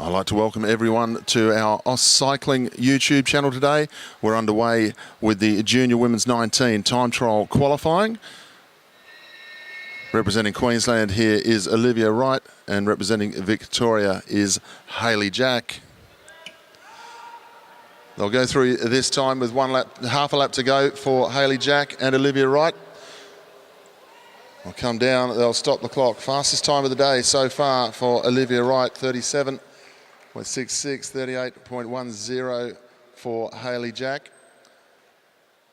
I'd like to welcome everyone to our AusCycling YouTube channel today. We're underway with the Junior Women's 19 time trial qualifying. Representing Queensland here is Olivia Wright, and representing Victoria is Hayley Jack. They'll go through this time with half a lap to go for Hayley Jack and Olivia Wright. They'll come down, they'll stop the clock. Fastest time of the day so far for Olivia Wright, 37.66, 38.10 for Hayley Jack.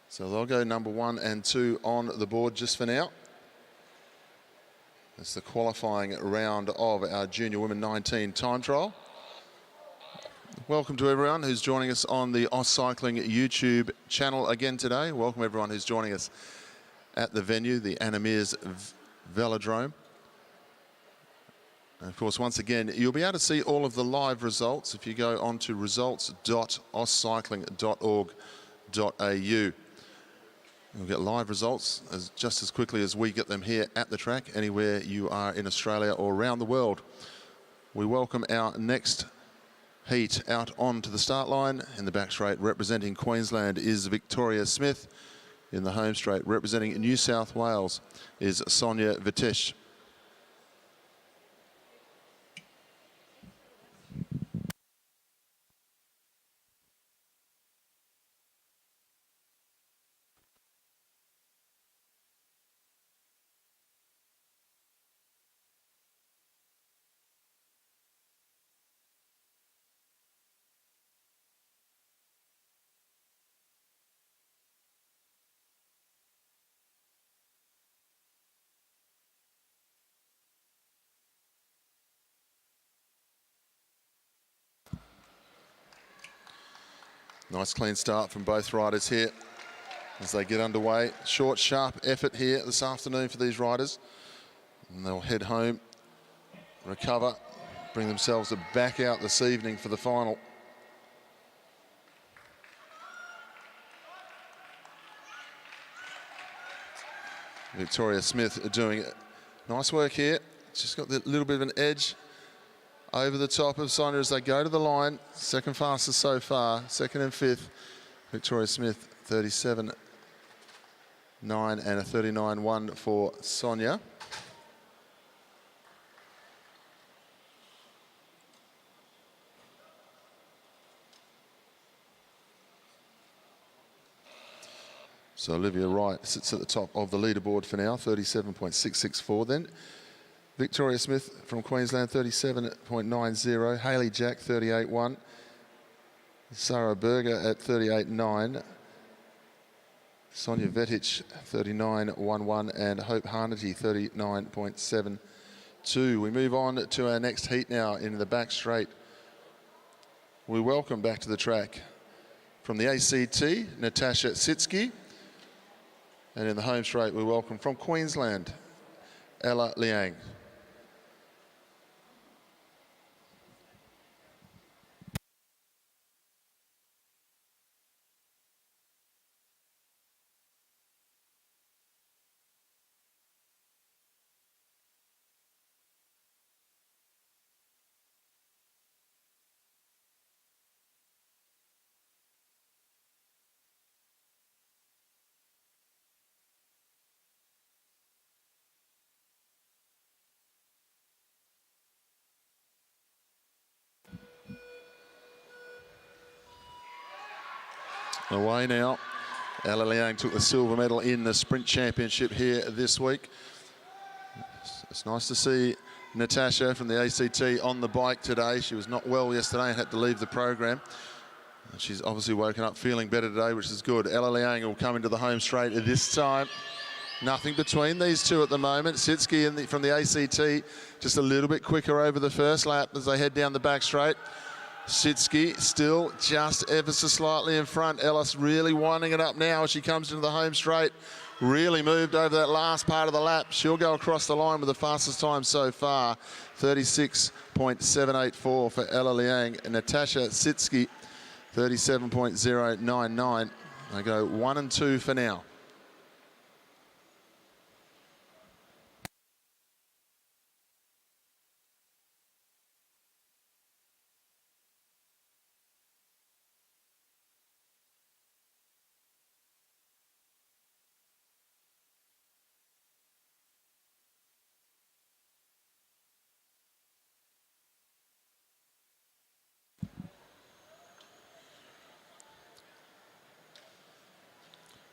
So they'll go number 1 and 2 on the board just for now. It's the qualifying round of our Junior Women 19 time trial. Welcome to everyone who's joining us on the AusCycling YouTube channel again today. Welcome everyone who's joining us at the venue, the Anna Meares Velodrome. And of course, once again, you'll be able to see all of the live results if you go on to results.auscycling.org.au. You'll get live results just as quickly as we get them here at the track, anywhere you are in Australia or around the world. We welcome our next heat out onto the start line. In the back straight, representing Queensland is Victoria Smith. In the home straight, representing New South Wales is Sonia Vitesh. Nice clean start from both riders here as they get underway. Short, sharp effort here this afternoon for these riders. And they'll head home, recover, bring themselves back out this evening for the final. Victoria Smith doing nice work here. Just got a little bit of an edge over the top of Sonia as they go to the line. Second fastest so far, second and fifth. Victoria Smith, 37.9 and a 39.1 for Sonia. So Olivia Wright sits at the top of the leaderboard for now, 37.664 then. Victoria Smith from Queensland, 37.90. Hayley Jack, 38.1. Sarah Berger at 38.9. Sonia Vitesh, 39.11. And Hope Harnety, 39.72. We move on to our next heat now in the back straight. We welcome back to the track from the ACT, Natasha Sitsky. And in the home straight, we welcome from Queensland, Ella Liang. Away now. Ella Liang took the silver medal in the sprint championship here this week. It's nice to see Natasha from the ACT on the bike today. She was not well yesterday and had to leave the program. She's obviously woken up feeling better today, which is good. Ella Liang will come into the home straight this time. Nothing between these two at the moment. Sitsky from the ACT just a little bit quicker over the first lap as they head down the back straight. Sitsky still just ever so slightly in front. Ellis really winding it up now as she comes into the home straight. Really moved over that last part of the lap. She'll go across the line with the fastest time so far, 36.784 for Ella Liang. And Natasha Sitsky, 37.099. They go 1 and 2 for now.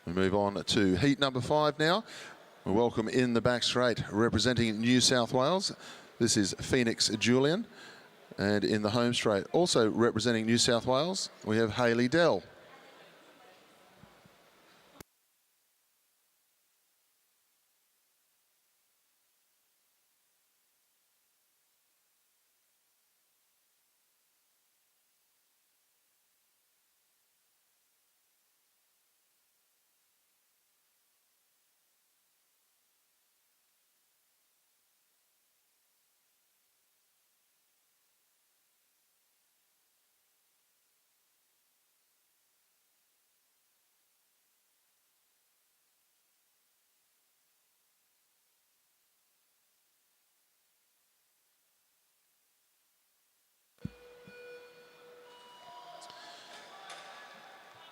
We move on to heat number 5 now. We welcome in the back straight, representing New South Wales. This is Phoenix Julian. And in the home straight, also representing New South Wales, we have Hayley Dell.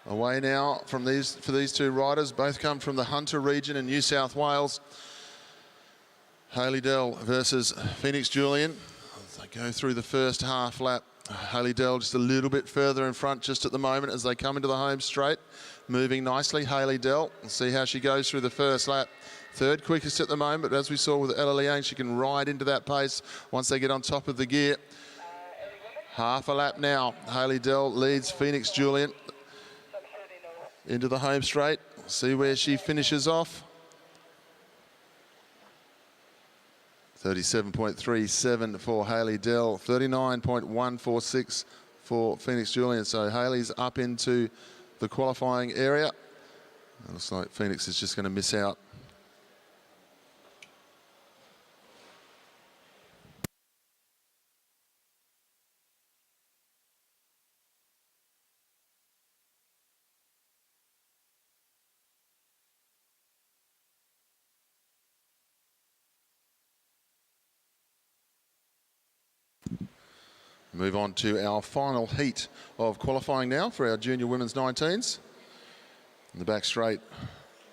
Away now from for these two riders. Both come from the Hunter region in New South Wales. Hayley Dell versus Phoenix Julian. They go through the first half lap. Hayley Dell just a little bit further in front just at the moment as they come into the home straight. Moving nicely, Hayley Dell. We'll see how she goes through the first lap. Third quickest at the moment, but as we saw with Ella Liang, she can ride into that pace once they get on top of the gear. Half a lap now. Hayley Dell leads Phoenix Julian into the home straight. See where she finishes off. 37.37 for Hayley Dell, 39.146 for Phoenix Julian. So Hayley's up into the qualifying area. It looks like Phoenix is just going to miss out. Move on to our final heat of qualifying now for our junior women's 19s. In the back straight,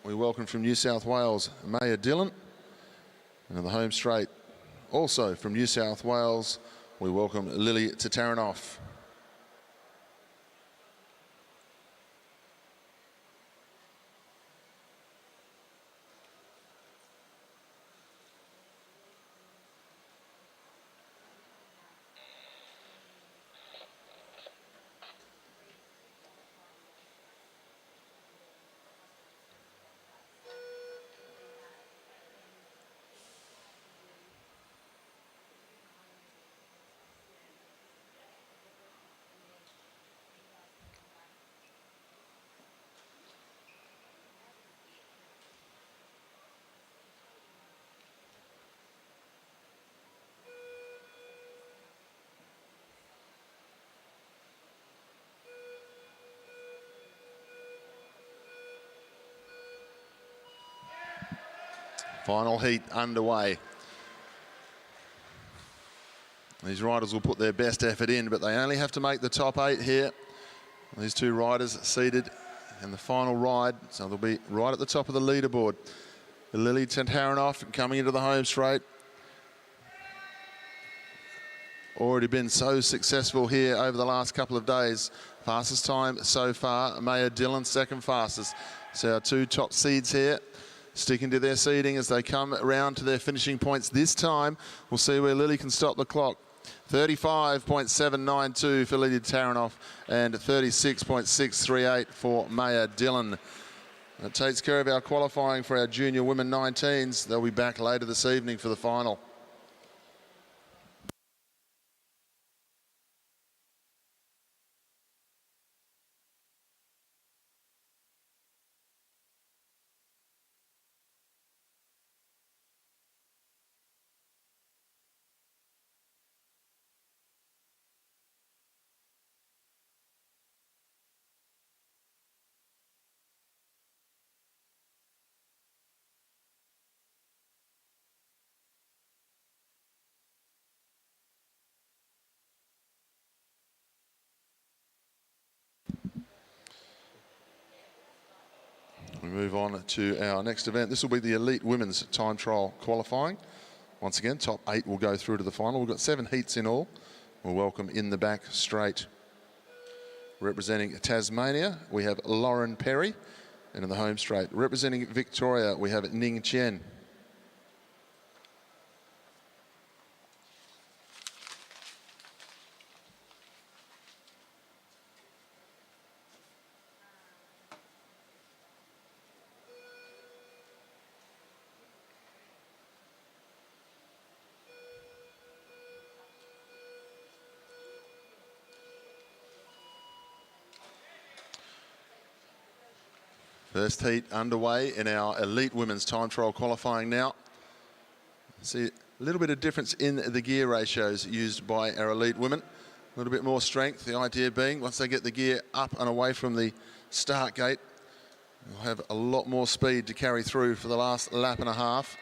we welcome from New South Wales, Maya Dillon. And in the home straight, also from New South Wales, we welcome Lily Tataranoff. Final heat underway. These riders will put their best effort in, but they only have to make the top 8 here. These two riders seated in the final ride, so they'll be right at the top of the leaderboard. Lily Tataranoff coming into the home straight. Already been so successful here over the last couple of days. Fastest time so far, Maya Dillon, second fastest. So our two top seeds here, sticking to their seeding as they come around to their finishing points. This time, we'll see where Lily can stop the clock. 35.792 for Lily Tataranoff and 36.638 for Maya Dillon. That takes care of our qualifying for our junior women 19s. They'll be back later this evening for the final. We move on to our next event. This will be the Elite Women's Time Trial Qualifying. Once again, top 8 will go through to the final. We've got 7 heats in all. We'll welcome in the back straight. Representing Tasmania, we have Lauren Perry. And in the home straight, representing Victoria, we have Ning Chen. First heat underway in our elite women's time trial qualifying now. See a little bit of difference in the gear ratios used by our elite women. A little bit more strength, the idea being once they get the gear up and away from the start gate, they'll have a lot more speed to carry through for the last lap and a half.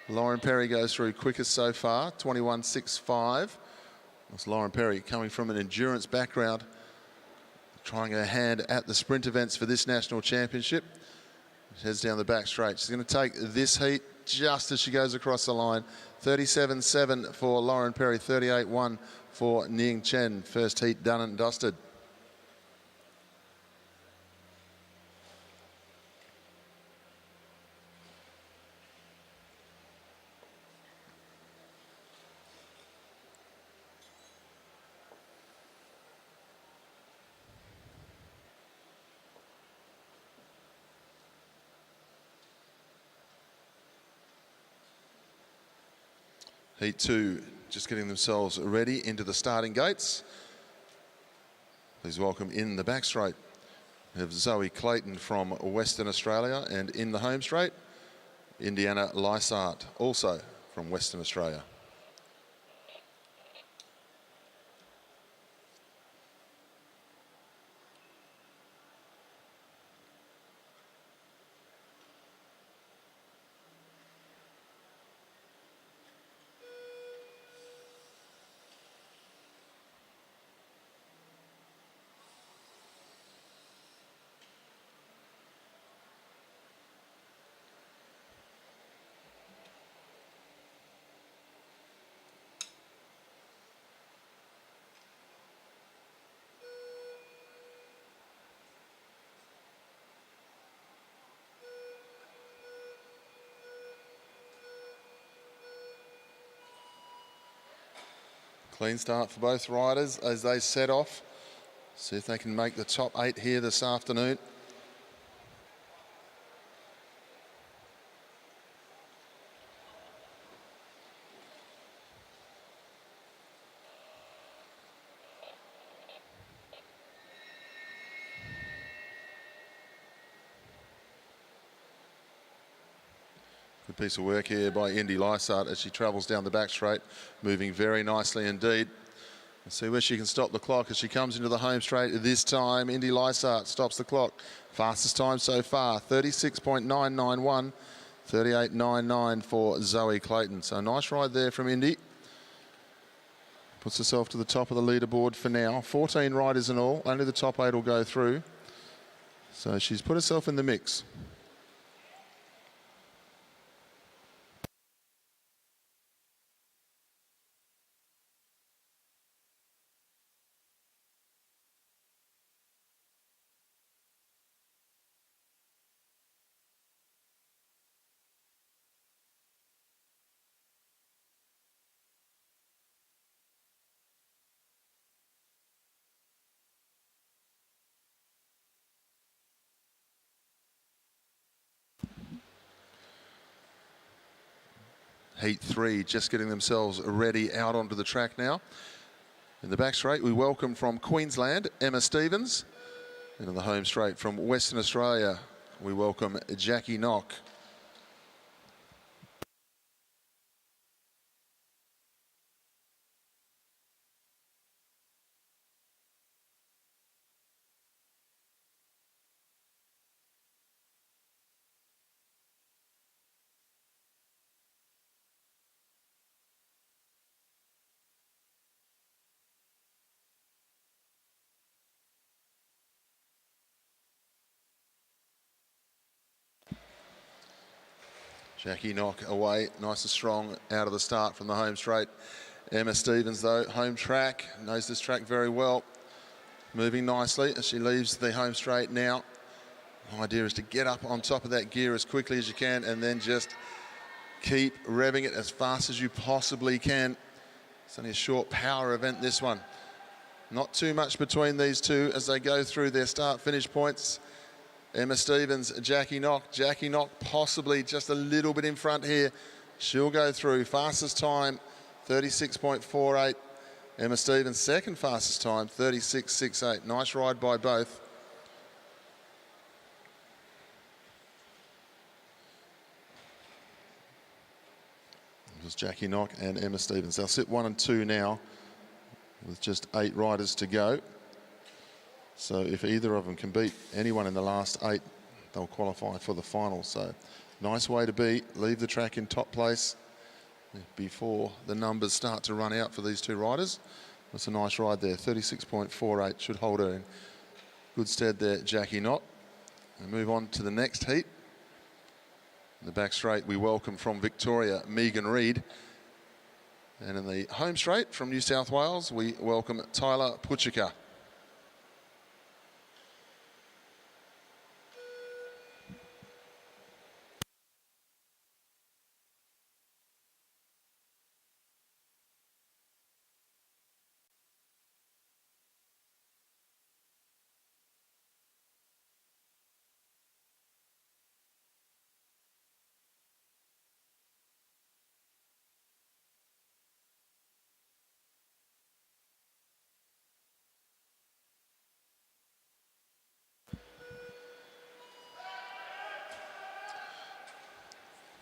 Lauren Perry goes through quickest so far, 21.65. That's Lauren Perry coming from an endurance background, trying her hand at the sprint events for this national championship. She heads down the back straight. She's going to take this heat just as she goes across the line. 37.7 for Lauren Perry, 38.1 for Ning Chen. First heat done and dusted. Heat 2 just getting themselves ready into the starting gates. Please welcome in the back straight. We have Zoe Clayton from Western Australia, and in the home straight, Indiana Lysart, also from Western Australia. Clean start for both riders as they set off. See if they can make the top 8 here this afternoon. Good piece of work here by Indy Lysart as she travels down the back straight, moving very nicely indeed. Let's see where she can stop the clock as she comes into the home straight. This time, Indy Lysart stops the clock. Fastest time so far, 36.991, 38.99 for Zoe Clayton. So nice ride there from Indy. Puts herself to the top of the leaderboard for now. 14 riders in all, only the top 8 will go through. So she's put herself in the mix. Heat 3 just getting themselves ready out onto the track now. In the back straight, we welcome from Queensland, Emma Stevens. And in the home straight from Western Australia, we welcome Jackie Knock. Jackie Knock away, nice and strong out of the start from the home straight. Emma Stevens, though, home track, knows this track very well. Moving nicely as she leaves the home straight now. The idea is to get up on top of that gear as quickly as you can and then just keep revving it as fast as you possibly can. It's only a short power event, this one. Not too much between these two as they go through their start-finish points. Emma Stevens, Jackie Knock. Jackie Knock possibly just a little bit in front here. She'll go through. Fastest time, 36.48. Emma Stevens, second fastest time, 36.68. Nice ride by both. It was Jackie Knock and Emma Stevens. They'll sit 1 and 2 now with just 8 riders to go. So if either of them can beat anyone in the last 8, they'll qualify for the final. So nice way to be. Leave the track in top place before the numbers start to run out for these two riders. That's a nice ride there. 36.48 should hold her in good stead there, Jackie Knott. And move on to the next heat. In the back straight, we welcome from Victoria, Megan Reid. And in the home straight from New South Wales, we welcome Tyler Puchika.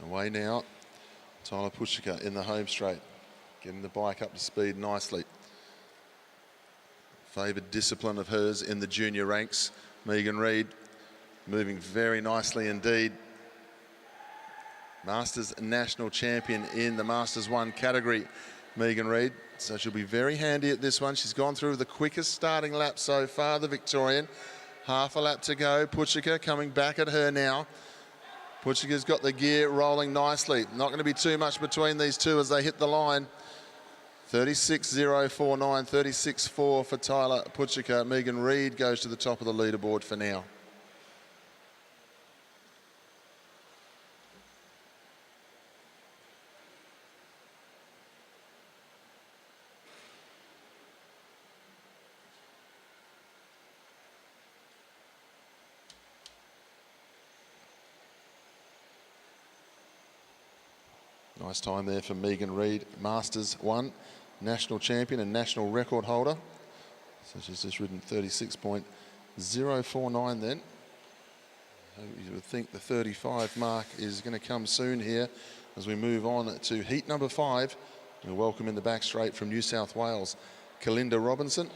Away now, Tyler Puchika in the home straight, getting the bike up to speed nicely. Favoured discipline of hers in the junior ranks. Megan Reid moving very nicely indeed. Masters National Champion in the Masters 1 category, Megan Reid. So she'll be very handy at this one. She's gone through the quickest starting lap so far, the Victorian. Half a lap to go. Puchika coming back at her now. Puchika's got the gear rolling nicely. Not going to be too much between these two as they hit the line. 36.049, 36.4 for Tyler Puchika. Megan Reid goes to the top of the leaderboard for now. Nice time there for Megan Reid, Masters 1, national champion and national record holder. So she's just ridden 36.049 then. You would think the 35 mark is going to come soon here as we move on to heat number 5. We welcome in the back straight from New South Wales, Kalinda Robinson.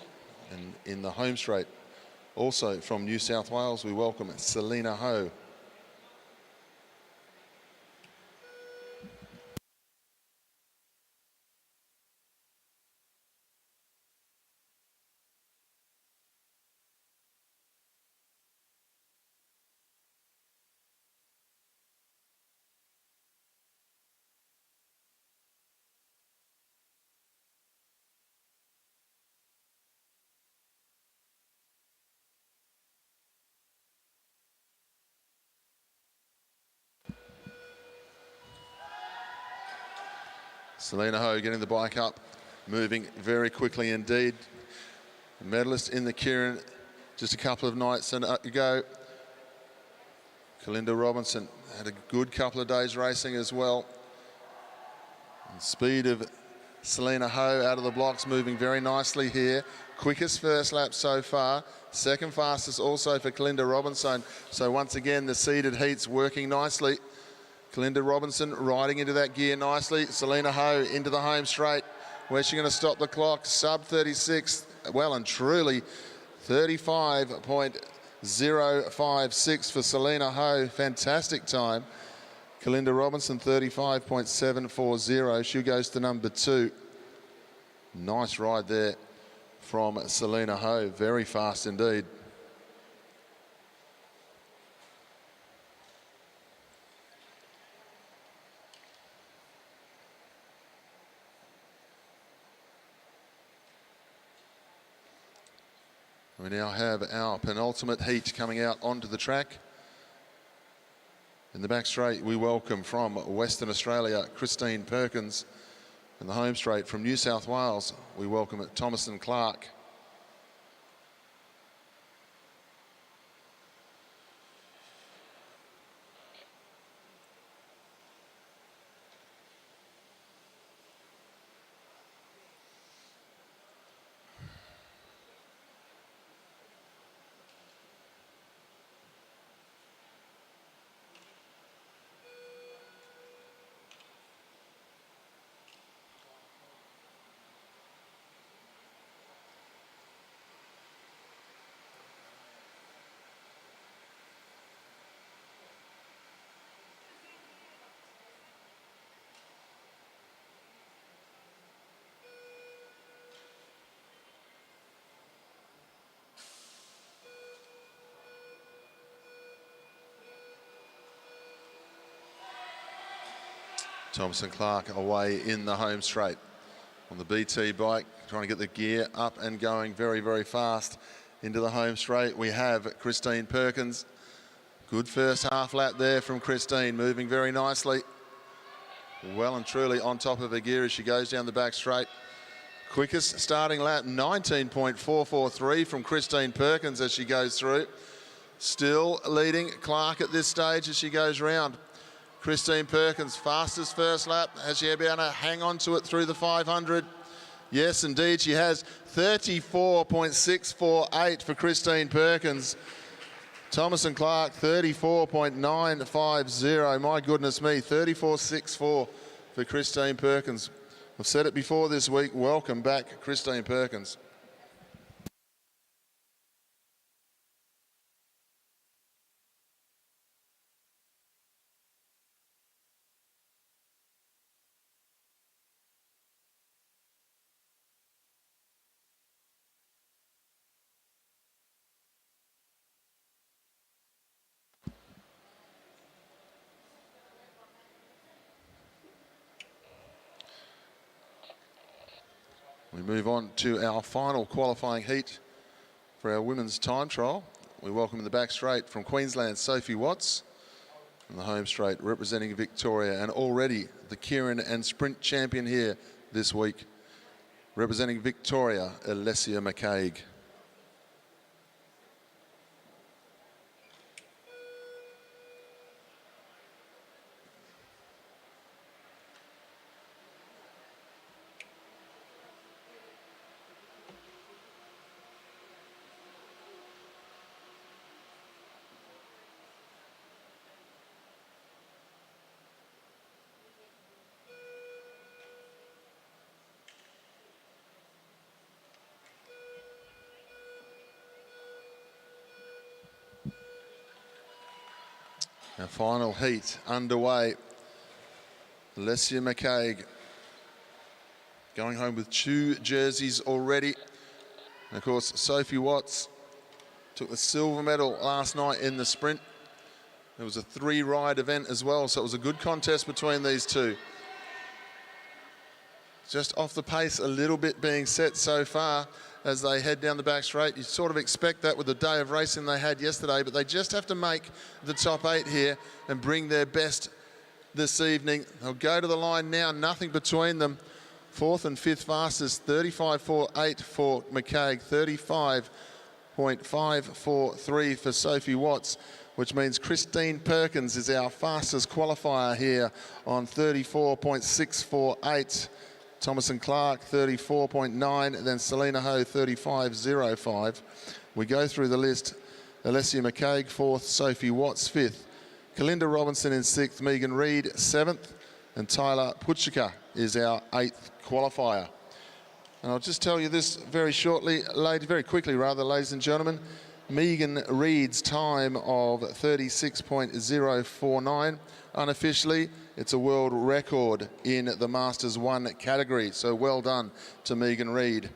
And in the home straight, also from New South Wales, we welcome Selena Ho. Selena Ho getting the bike up, moving very quickly indeed. The medalist in the Kieran, just a couple of nights and up you go. Kalinda Robinson had a good couple of days racing as well. And speed of Selena Ho out of the blocks, moving very nicely here. Quickest first lap so far. Second fastest also for Kalinda Robinson. So once again, the seeded heats working nicely. Kalinda Robinson riding into that gear nicely. Selena Ho into the home straight. Where's she going to stop the clock? Sub 36, well and truly 35.056 for Selena Ho. Fantastic time. Kalinda Robinson 35.740. She goes to number 2. Nice ride there from Selena Ho. Very fast indeed. We now have our penultimate heat coming out onto the track. In the back straight, we welcome from Western Australia, Christine Perkins. In the home straight from New South Wales, we welcome Thomas and Clark. Thomas and Clark away in the home straight on the BT bike, trying to get the gear up and going very, very fast into the home straight. We have Christine Perkins. Good first half lap there from Christine, moving very nicely. Well and truly on top of her gear as she goes down the back straight. Quickest starting lap, 19.443 from Christine Perkins as she goes through. Still leading Clark at this stage as she goes round. Christine Perkins, fastest first lap. Has she been able to hang on to it through the 500? Yes, indeed she has. 34.648 for Christine Perkins. Thomas and Clark, 34.950. My goodness me, 34.64 for Christine Perkins. I've said it before this week. Welcome back, Christine Perkins. We move on to our final qualifying heat for our women's time trial. We welcome in the back straight from Queensland, Sophie Watts. In the home straight, representing Victoria, and already the Keirin and Sprint champion here this week. Representing Victoria, Alessia McCaig. Our final heat underway. Alessia McCaig going home with 2 jerseys already. And of course, Sophie Watts took the silver medal last night in the sprint. It was a 3-ride event as well, so it was a good contest between these two. Just off the pace a little bit being set so far as they head down the back straight. You sort of expect that with the day of racing they had yesterday, but they just have to make the top 8 here and bring their best this evening. They'll go to the line now, nothing between them. 4th and 5th fastest, 35.48 for McCaig, 35.543 for Sophie Watts, which means Christine Perkins is our fastest qualifier here on 34.648. Thomas and Clark, 34.9, then Selena Ho, 35.05. We go through the list. Alessia McCaig, 4th, Sophie Watts, 5th. Kalinda Robinson in 6th, Megan Reid, 7th, and Tyler Puchika is our 8th qualifier. And I'll just tell you this very quickly, ladies and gentlemen. Megan Reid's time of 36.049. Unofficially, it's a world record in the Masters 1 category. So well done to Megan Reid.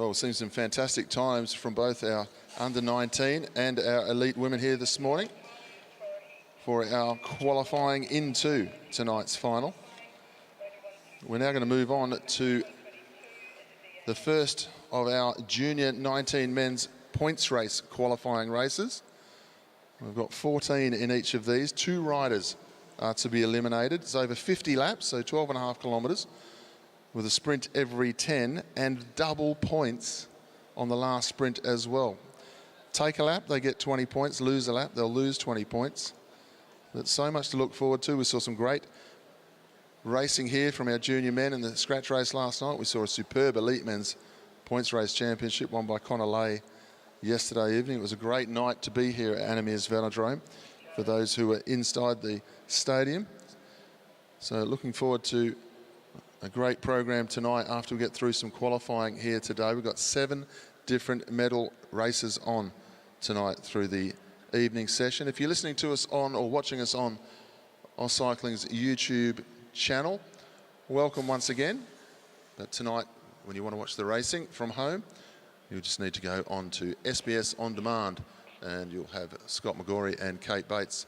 Well, we've seen some fantastic times from both our under-19 and our elite women here this morning for our qualifying into tonight's final. We're now going to move on to the first of our junior 19 men's points race qualifying races. We've got 14 in each of these. 2 riders are to be eliminated. It's over 50 laps, so 12.5 kilometres, with a sprint every 10 and double points on the last sprint as well. Take a lap, they get 20 points. Lose a lap, they'll lose 20 points. That's so much to look forward to. We saw some great racing here from our junior men in the scratch race last night. We saw a superb elite men's points race championship won by Connor Lay yesterday evening. It was a great night to be here at Anna Meares Velodrome for those who were inside the stadium. So looking forward to a great program tonight after we get through some qualifying here today. We've got 7 different medal races on tonight through the evening session. If you're listening to us on or watching us on AusCycling's YouTube channel, welcome once again. But tonight, when you want to watch the racing from home, you'll just need to go on to SBS On Demand and you'll have Scott McGorry and Kate Bates.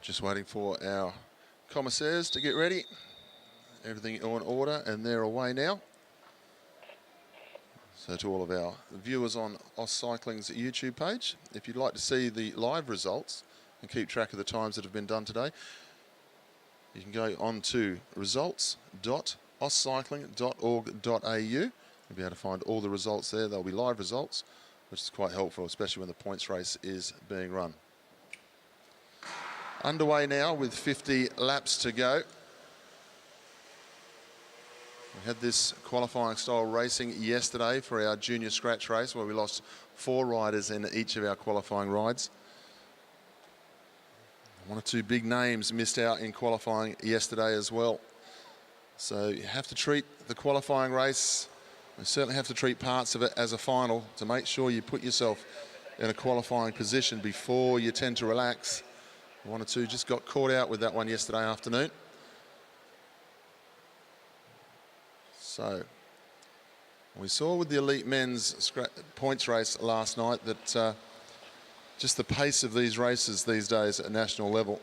Just waiting for our commissaires to get ready. Everything in order, and they're away now. So to all of our viewers on AusCycling's YouTube page, if you'd like to see the live results and keep track of the times that have been done today, you can go on to results.auscycling.org.au. You'll be able to find all the results there. There'll be live results, which is quite helpful, especially when the points race is being run. Underway now with 50 laps to go. We had this qualifying style racing yesterday for our junior scratch race where we lost 4 riders in each of our qualifying rides. 1 or 2 big names missed out in qualifying yesterday as well. So you have to treat the qualifying race, you certainly have to treat parts of it as a final to make sure you put yourself in a qualifying position before you tend to relax. 1 or 2 just got caught out with that one yesterday afternoon. So we saw with the elite men's points race last night that just the pace of these races these days at a national level,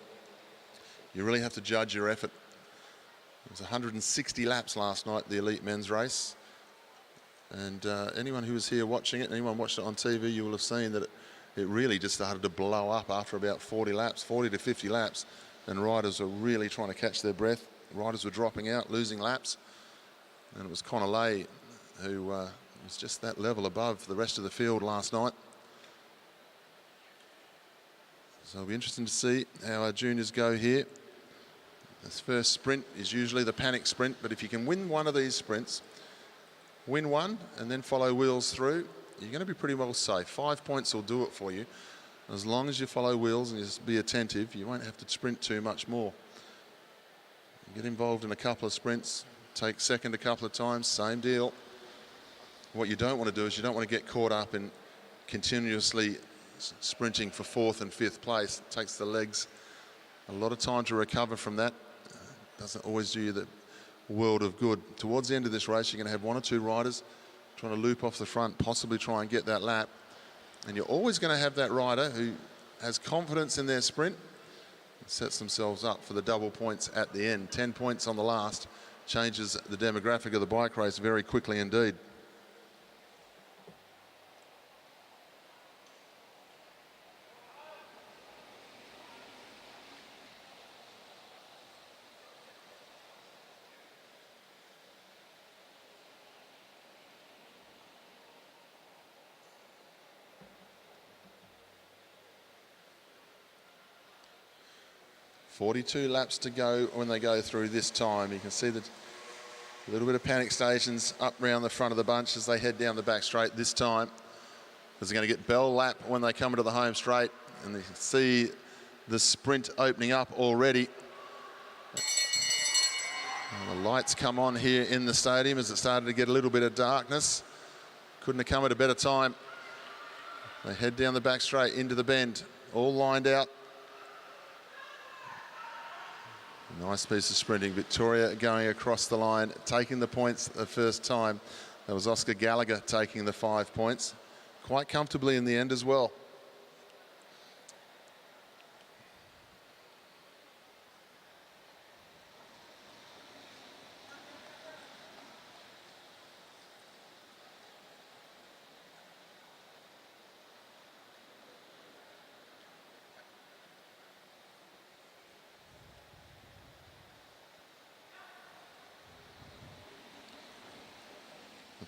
you really have to judge your effort. It was 160 laps last night, the elite men's race. And anyone who was here watching it, anyone watched it on TV, you will have seen that it really just started to blow up after about 40 laps, 40 to 50 laps, and riders were really trying to catch their breath. Riders were dropping out, losing laps, and it was Connor Lay who was just that level above the rest of the field last night. So it'll be interesting to see how our juniors go here. This first sprint is usually the panic sprint, but if you can win one of these sprints, win one and then follow wheels through, you're going to be pretty well safe. 5 points will do it for you. As long as you follow wheels and just be attentive, you won't have to sprint too much more. Get involved in a couple of sprints, take second a couple of times, same deal. What you don't want to do is you don't want to get caught up in continuously sprinting for 4th and 5th place. It takes the legs a lot of time to recover from that. Doesn't always do you the world of good. Towards the end of this race, you're going to have 1 or 2 riders trying to loop off the front, possibly try and get that lap. And you're always going to have that rider who has confidence in their sprint and sets themselves up for the double points at the end. 10 points on the last changes the demographic of the bike race very quickly indeed. 42 laps to go when they go through this time. You can see that a little bit of panic stations up around the front of the bunch as they head down the back straight this time. Because they're going to get bell lap when they come into the home straight, and you can see the sprint opening up already. And the lights come on here in the stadium as it started to get a little bit of darkness. Couldn't have come at a better time. They head down the back straight into the bend, all lined out. Nice piece of sprinting. Victoria going across the line, taking the points the first time. That was Oscar Gallagher taking the 5 points. Quite comfortably in the end as well.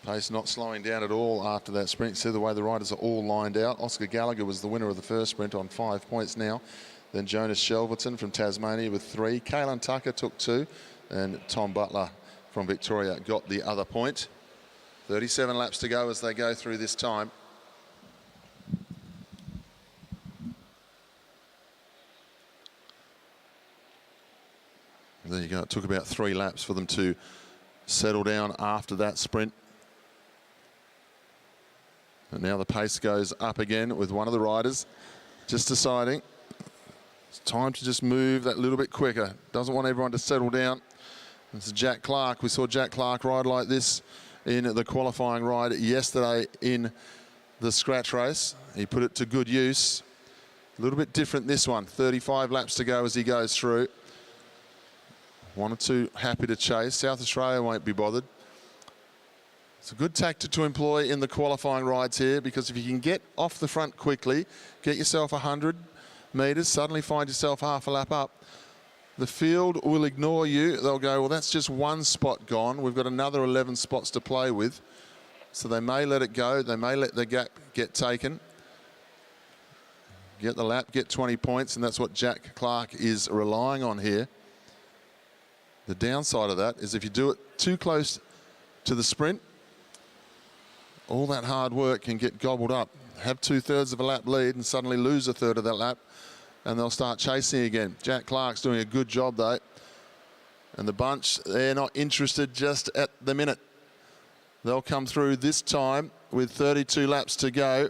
Pace not slowing down at all after that sprint. See the way the riders are all lined out. Oscar Gallagher was the winner of the first sprint on 5 points now. Then Jonas Shelverton from Tasmania with 3. Kalen Tucker took 2. And Tom Butler from Victoria got the other point. 37 laps to go as they go through this time. There you go. It took about 3 laps for them to settle down after that sprint. And now the pace goes up again with one of the riders just deciding it's time to just move that little bit quicker. Doesn't want everyone to settle down. This is Jack Clark. We saw Jack Clark ride like this in the qualifying ride yesterday in the scratch race. He put it to good use. A little bit different this one. 35 laps to go as he goes through. 1 or 2 happy to chase. South Australia won't be bothered. It's a good tactic to employ in the qualifying rides here, because if you can get off the front quickly, get yourself 100 metres, suddenly find yourself half a lap up, the field will ignore you. They'll go, well, that's just 1 spot gone. We've got another 11 spots to play with. So they may let it go. They may let the gap get taken. Get the lap, get 20 points, and that's what Jack Clark is relying on here. The downside of that is if you do it too close to the sprint, all that hard work can get gobbled up. Have 2/3 of a lap lead and suddenly lose 1/3 of that lap, and they'll start chasing again. Jack Clark's doing a good job though. And the bunch, they're not interested just at the minute. They'll come through this time with 32 laps to go.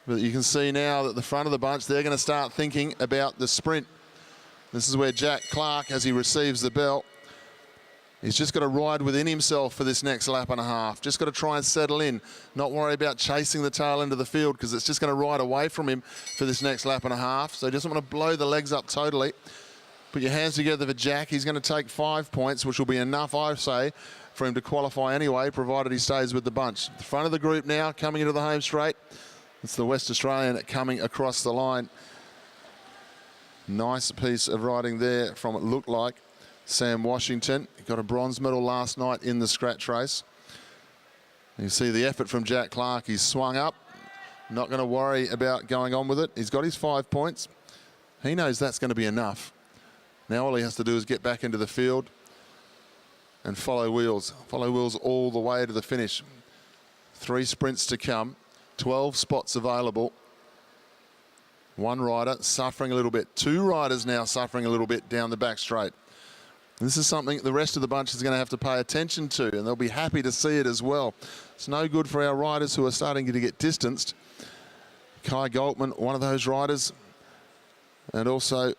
But you can see now that the front of the bunch, they're going to start thinking about the sprint. This is where Jack Clark, as he receives the bell, he's just got to ride within himself for this next lap and a half. Just got to try and settle in, not worry about chasing the tail end of the field, because it's just going to ride away from him for this next lap and a half. So he doesn't want to blow the legs up totally. Put your hands together for Jack. He's going to take 5 points, which will be enough, I say, for him to qualify anyway, provided he stays with the bunch. The front of the group now, coming into the home straight. It's the West Australian coming across the line. Nice piece of riding there from, it looked like, Sam Washington. He got a bronze medal last night in the scratch race. You see the effort from Jack Clark. He's swung up, not going to worry about going on with it. He's got his 5 points. He knows that's going to be enough. Now all he has to do is get back into the field and follow wheels. Follow wheels all the way to the finish. 3 sprints to come, 12 spots available. 1 rider suffering a little bit. 2 riders now suffering a little bit down the back straight. This is something the rest of the bunch is going to have to pay attention to, and they'll be happy to see it as well. It's no good for our riders who are starting to get distanced. Kai Goltman, one of those riders, and also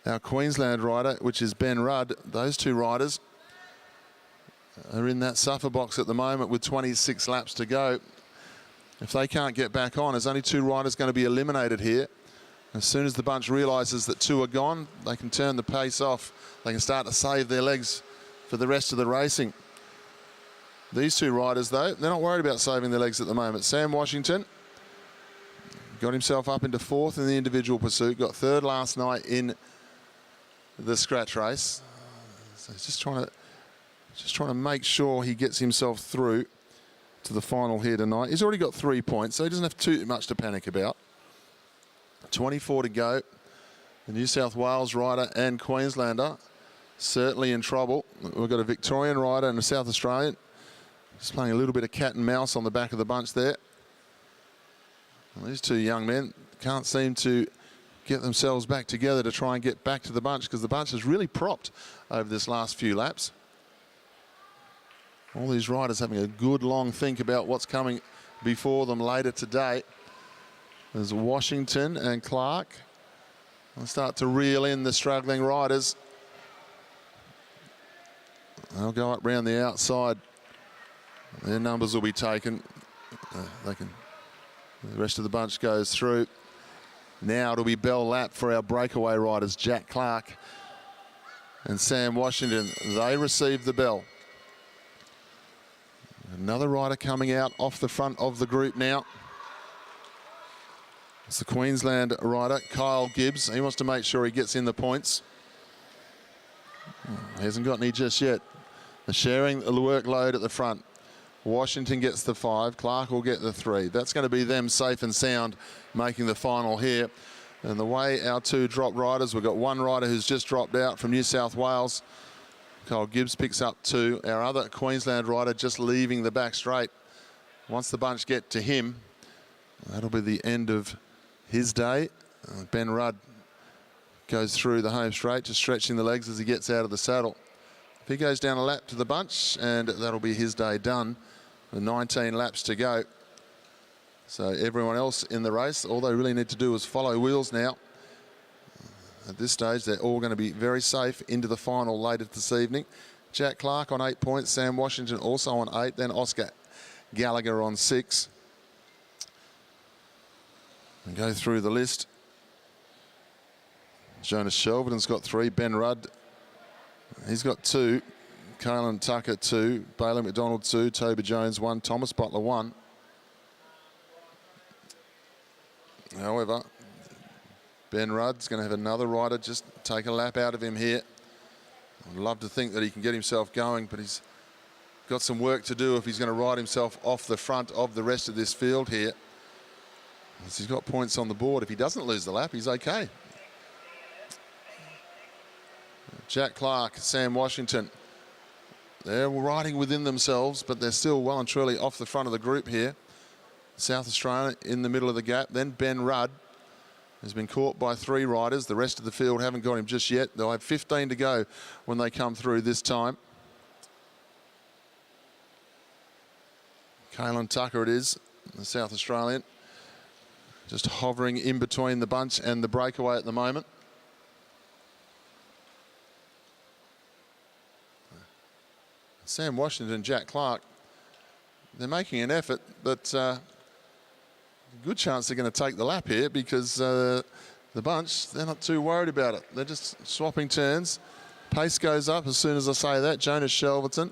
our Queensland rider, which is Ben Rudd. Those 2 riders are in that suffer box at the moment with 26 laps to go. If they can't get back on, there's only 2 riders going to be eliminated here. As soon as the bunch realises that 2 are gone, they can turn the pace off. They can start to save their legs for the rest of the racing. These 2 riders, though, they're not worried about saving their legs at the moment. Sam Washington got himself up into 4th in the individual pursuit, got 3rd last night in the scratch race. So he's just trying to make sure he gets himself through to the final here tonight. He's already got 3 points, so he doesn't have too much to panic about. 24 to go. The New South Wales rider and Queenslander certainly in trouble. We've got a Victorian rider and a South Australian. Just playing a little bit of cat and mouse on the back of the bunch there. Well, these two young men can't seem to get themselves back together to try and get back to the bunch, because the bunch has really propped over this last few laps. All these riders having a good long think about what's coming before them later today. There's Washington and Clark. They'll start to reel in the struggling riders. They'll go up round the outside. Their numbers will be taken. The rest of the bunch goes through. Now it'll be bell lap for our breakaway riders, Jack Clark and Sam Washington. They receive the bell. Another rider coming out off the front of the group now. It's the Queensland rider, Kyle Gibbs. He wants to make sure he gets in the points. He hasn't got any just yet. They're sharing the workload at the front. Washington gets the 5, Clark will get the 3. That's going to be them safe and sound making the final here. And the way our two drop riders, we've got one rider who's just dropped out from New South Wales. Kyle Gibbs picks up 2. Our other Queensland rider just leaving the back straight. Once the bunch get to him, that'll be the end of his day. Ben Rudd goes through the home straight, just stretching the legs as he gets out of the saddle. If he goes down a lap to the bunch, and that'll be his day done. With 19 laps to go. So everyone else in the race, all they really need to do is follow wheels now. At this stage, they're all going to be very safe into the final later this evening. Jack Clark on 8 points, Sam Washington also on 8, then Oscar Gallagher on 6. And go through the list. Jonas Shelverton's got 3, Ben Rudd, he's got 2. Caelan Tucker 2, Bailey McDonald 2, Toby Jones 1, Thomas Butler 1. However, Ben Rudd's going to have another rider just take a lap out of him here. I'd love to think that he can get himself going, but he's got some work to do if he's going to ride himself off the front of the rest of this field here. As he's got points on the board. If he doesn't lose the lap, he's okay. Jack Clark, Sam Washington. They're riding within themselves, but they're still well and truly off the front of the group here. South Australia in the middle of the gap. Then Ben Rudd has been caught by 3 riders. The rest of the field haven't got him just yet. They'll have 15 to go when they come through this time. Caelan Tucker it is, the South Australian. Just hovering in between the bunch and the breakaway at the moment. Sam Washington and Jack Clark, they're making an effort, but good chance they're going to take the lap here, because the bunch, they're not too worried about it. They're just swapping turns. Pace goes up as soon as I say that. Jonas Shelverton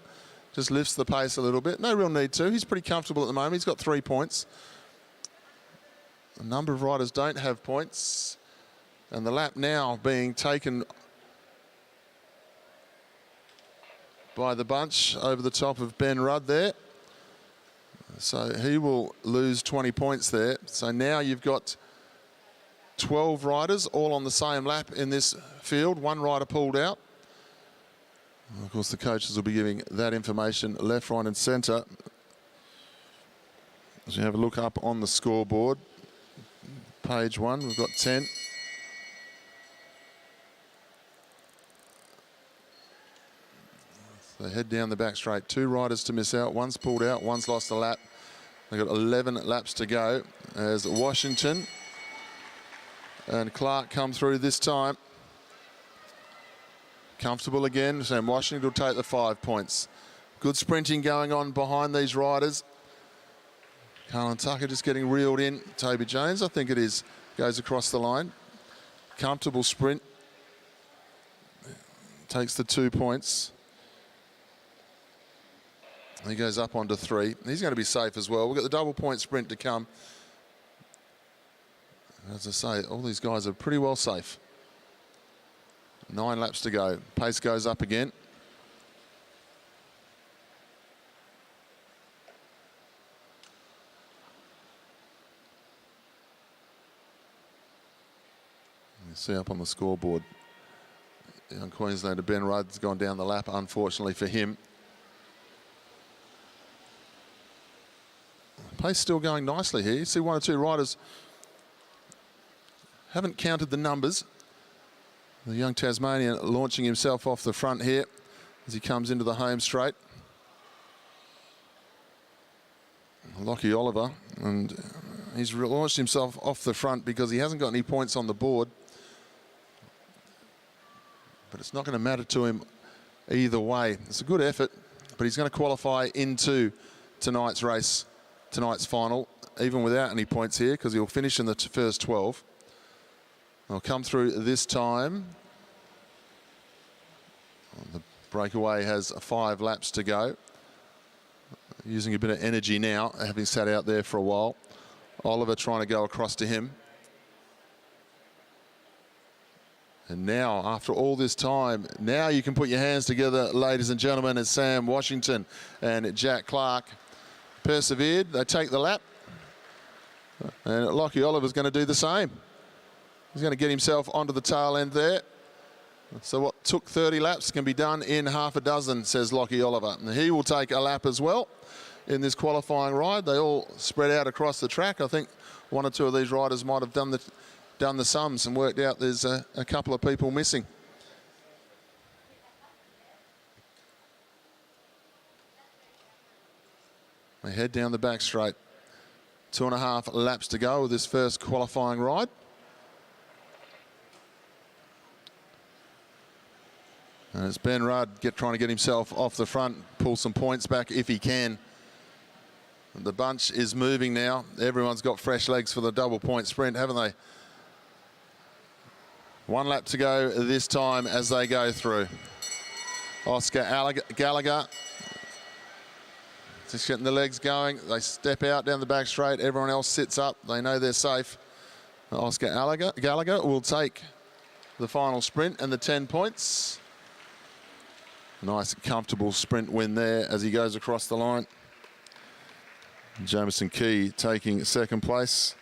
just lifts the pace a little bit. No real need to. He's pretty comfortable at the moment. He's got 3 points. A number of riders don't have points. And the lap now being taken by the bunch over the top of Ben Rudd there. So he will lose 20 points there. So now you've got 12 riders all on the same lap in this field. 1 rider pulled out. And of course, the coaches will be giving that information left, right and centre. As you have a look up on the scoreboard, page 1, we've got 10. They head down the back straight. 2 riders to miss out. 1's pulled out, 1's lost a lap. They've got 11 laps to go as Washington and Clark come through this time. Comfortable again. Sam Washington will take the 5 points. Good sprinting going on behind these riders. Caelan Tucker just getting reeled in. Toby Jones, I think it is, goes across the line. Comfortable sprint. Takes the 2 points. He goes up onto 3. He's going to be safe as well. We've got the double point sprint to come. As I say, all these guys are pretty well safe. 9 laps to go. Pace goes up again. You see up on the scoreboard, young Queenslander Ben Rudd's gone down the lap, unfortunately for him. Pace still going nicely here. You see one or two riders haven't counted the numbers. The young Tasmanian launching himself off the front here as he comes into the home straight. Lockie Oliver, and he's launched himself off the front because he hasn't got any points on the board. But it's not going to matter to him either way. It's a good effort, but he's going to qualify into tonight's race, tonight's final, even without any points here, because he'll finish in the first 12. They'll come through this time. The breakaway has 5 laps to go. Using a bit of energy now, having sat out there for a while. Oliver trying to go across to him. And now, after all this time, now you can put your hands together, ladies and gentlemen, as Sam Washington and Jack Clark persevered. They take the lap. And Lockie Oliver's going to do the same. He's going to get himself onto the tail end there. So what took 30 laps can be done in half a dozen, says Lockie Oliver. And he will take a lap as well in this qualifying ride. They all spread out across the track. I think one or two of these riders might have done the sums and worked out there's a couple of people missing. They head down the back straight. 2.5 laps to go with this first qualifying ride. And it's Ben Rudd trying to get himself off the front, pull some points back if he can. The bunch is moving now. Everyone's got fresh legs for the double point sprint, haven't they? 1 lap to go this time as they go through. Oscar Gallagher just getting the legs going. They step out down the back straight. Everyone else sits up. They know they're safe. Oscar Gallagher will take the final sprint and the 10 points. Nice, comfortable sprint win there as he goes across the line. Jamison Key taking second place.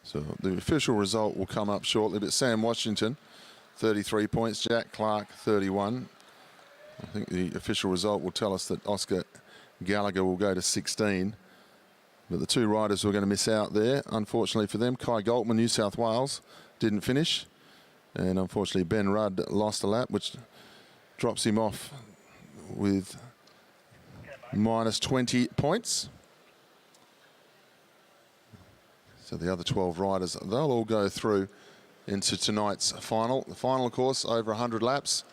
So the official result will come up shortly, but Sam Washington, 33 points, Jack Clark, 31. I think the official result will tell us that Oscar Gallagher will go to 16. But the two riders who are going to miss out there, unfortunately for them, Kai Galtman, New South Wales, didn't finish. And unfortunately, Ben Rudd lost a lap, which drops him off with minus 20 points. So the other 12 riders, they'll all go through into tonight's final. The final, of course, over 100 laps.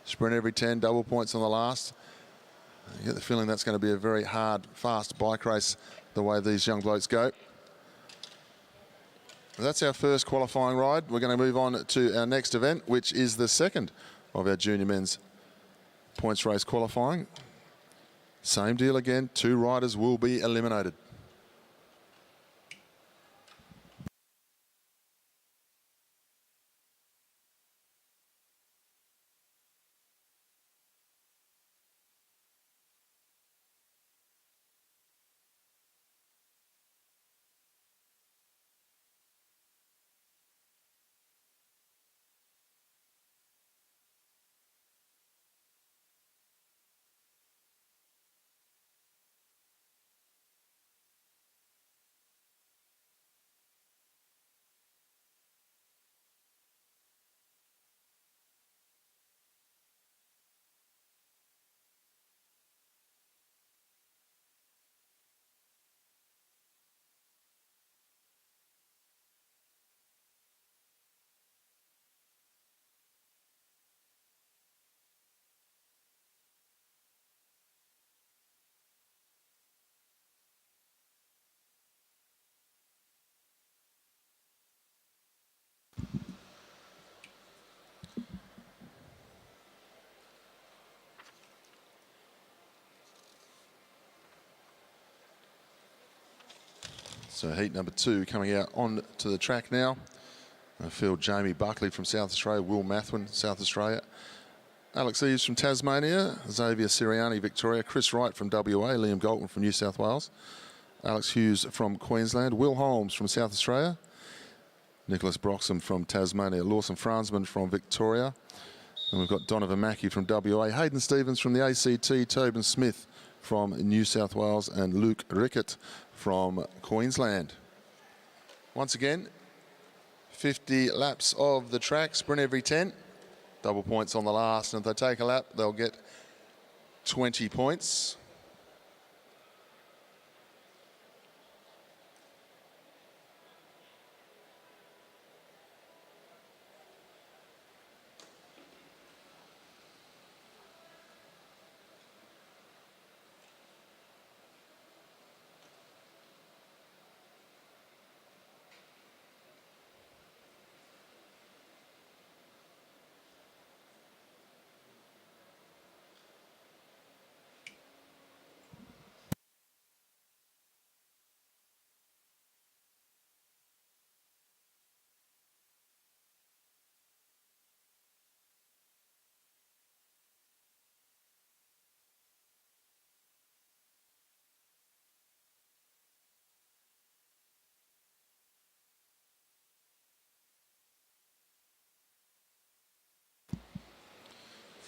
Sprint every 10, double points on the last. You get the feeling that's going to be a very hard, fast bike race, the way these young blokes go. That's our first qualifying ride. We're going to move on to our next event, which is the second of our junior men's points race qualifying. Same deal again, 2 riders will be eliminated. So heat number 2 coming out on to the track now. Field Jamie Buckley from South Australia, Will Mathwin, South Australia, Alex Eves from Tasmania, Xavier Siriani, Victoria, Chris Wright from WA, Liam Galton from New South Wales, Alex Hughes from Queensland, Will Holmes from South Australia, Nicholas Broxham from Tasmania, Lawson Fransman from Victoria, and we've got Donovan Mackey from WA, Hayden Stevens from the ACT, Tobin Smith from New South Wales, and Luke Rickett from Queensland. Once again, 50 laps of the track, sprint every 10, double points on the last, and if they take a lap, they'll get 20 points.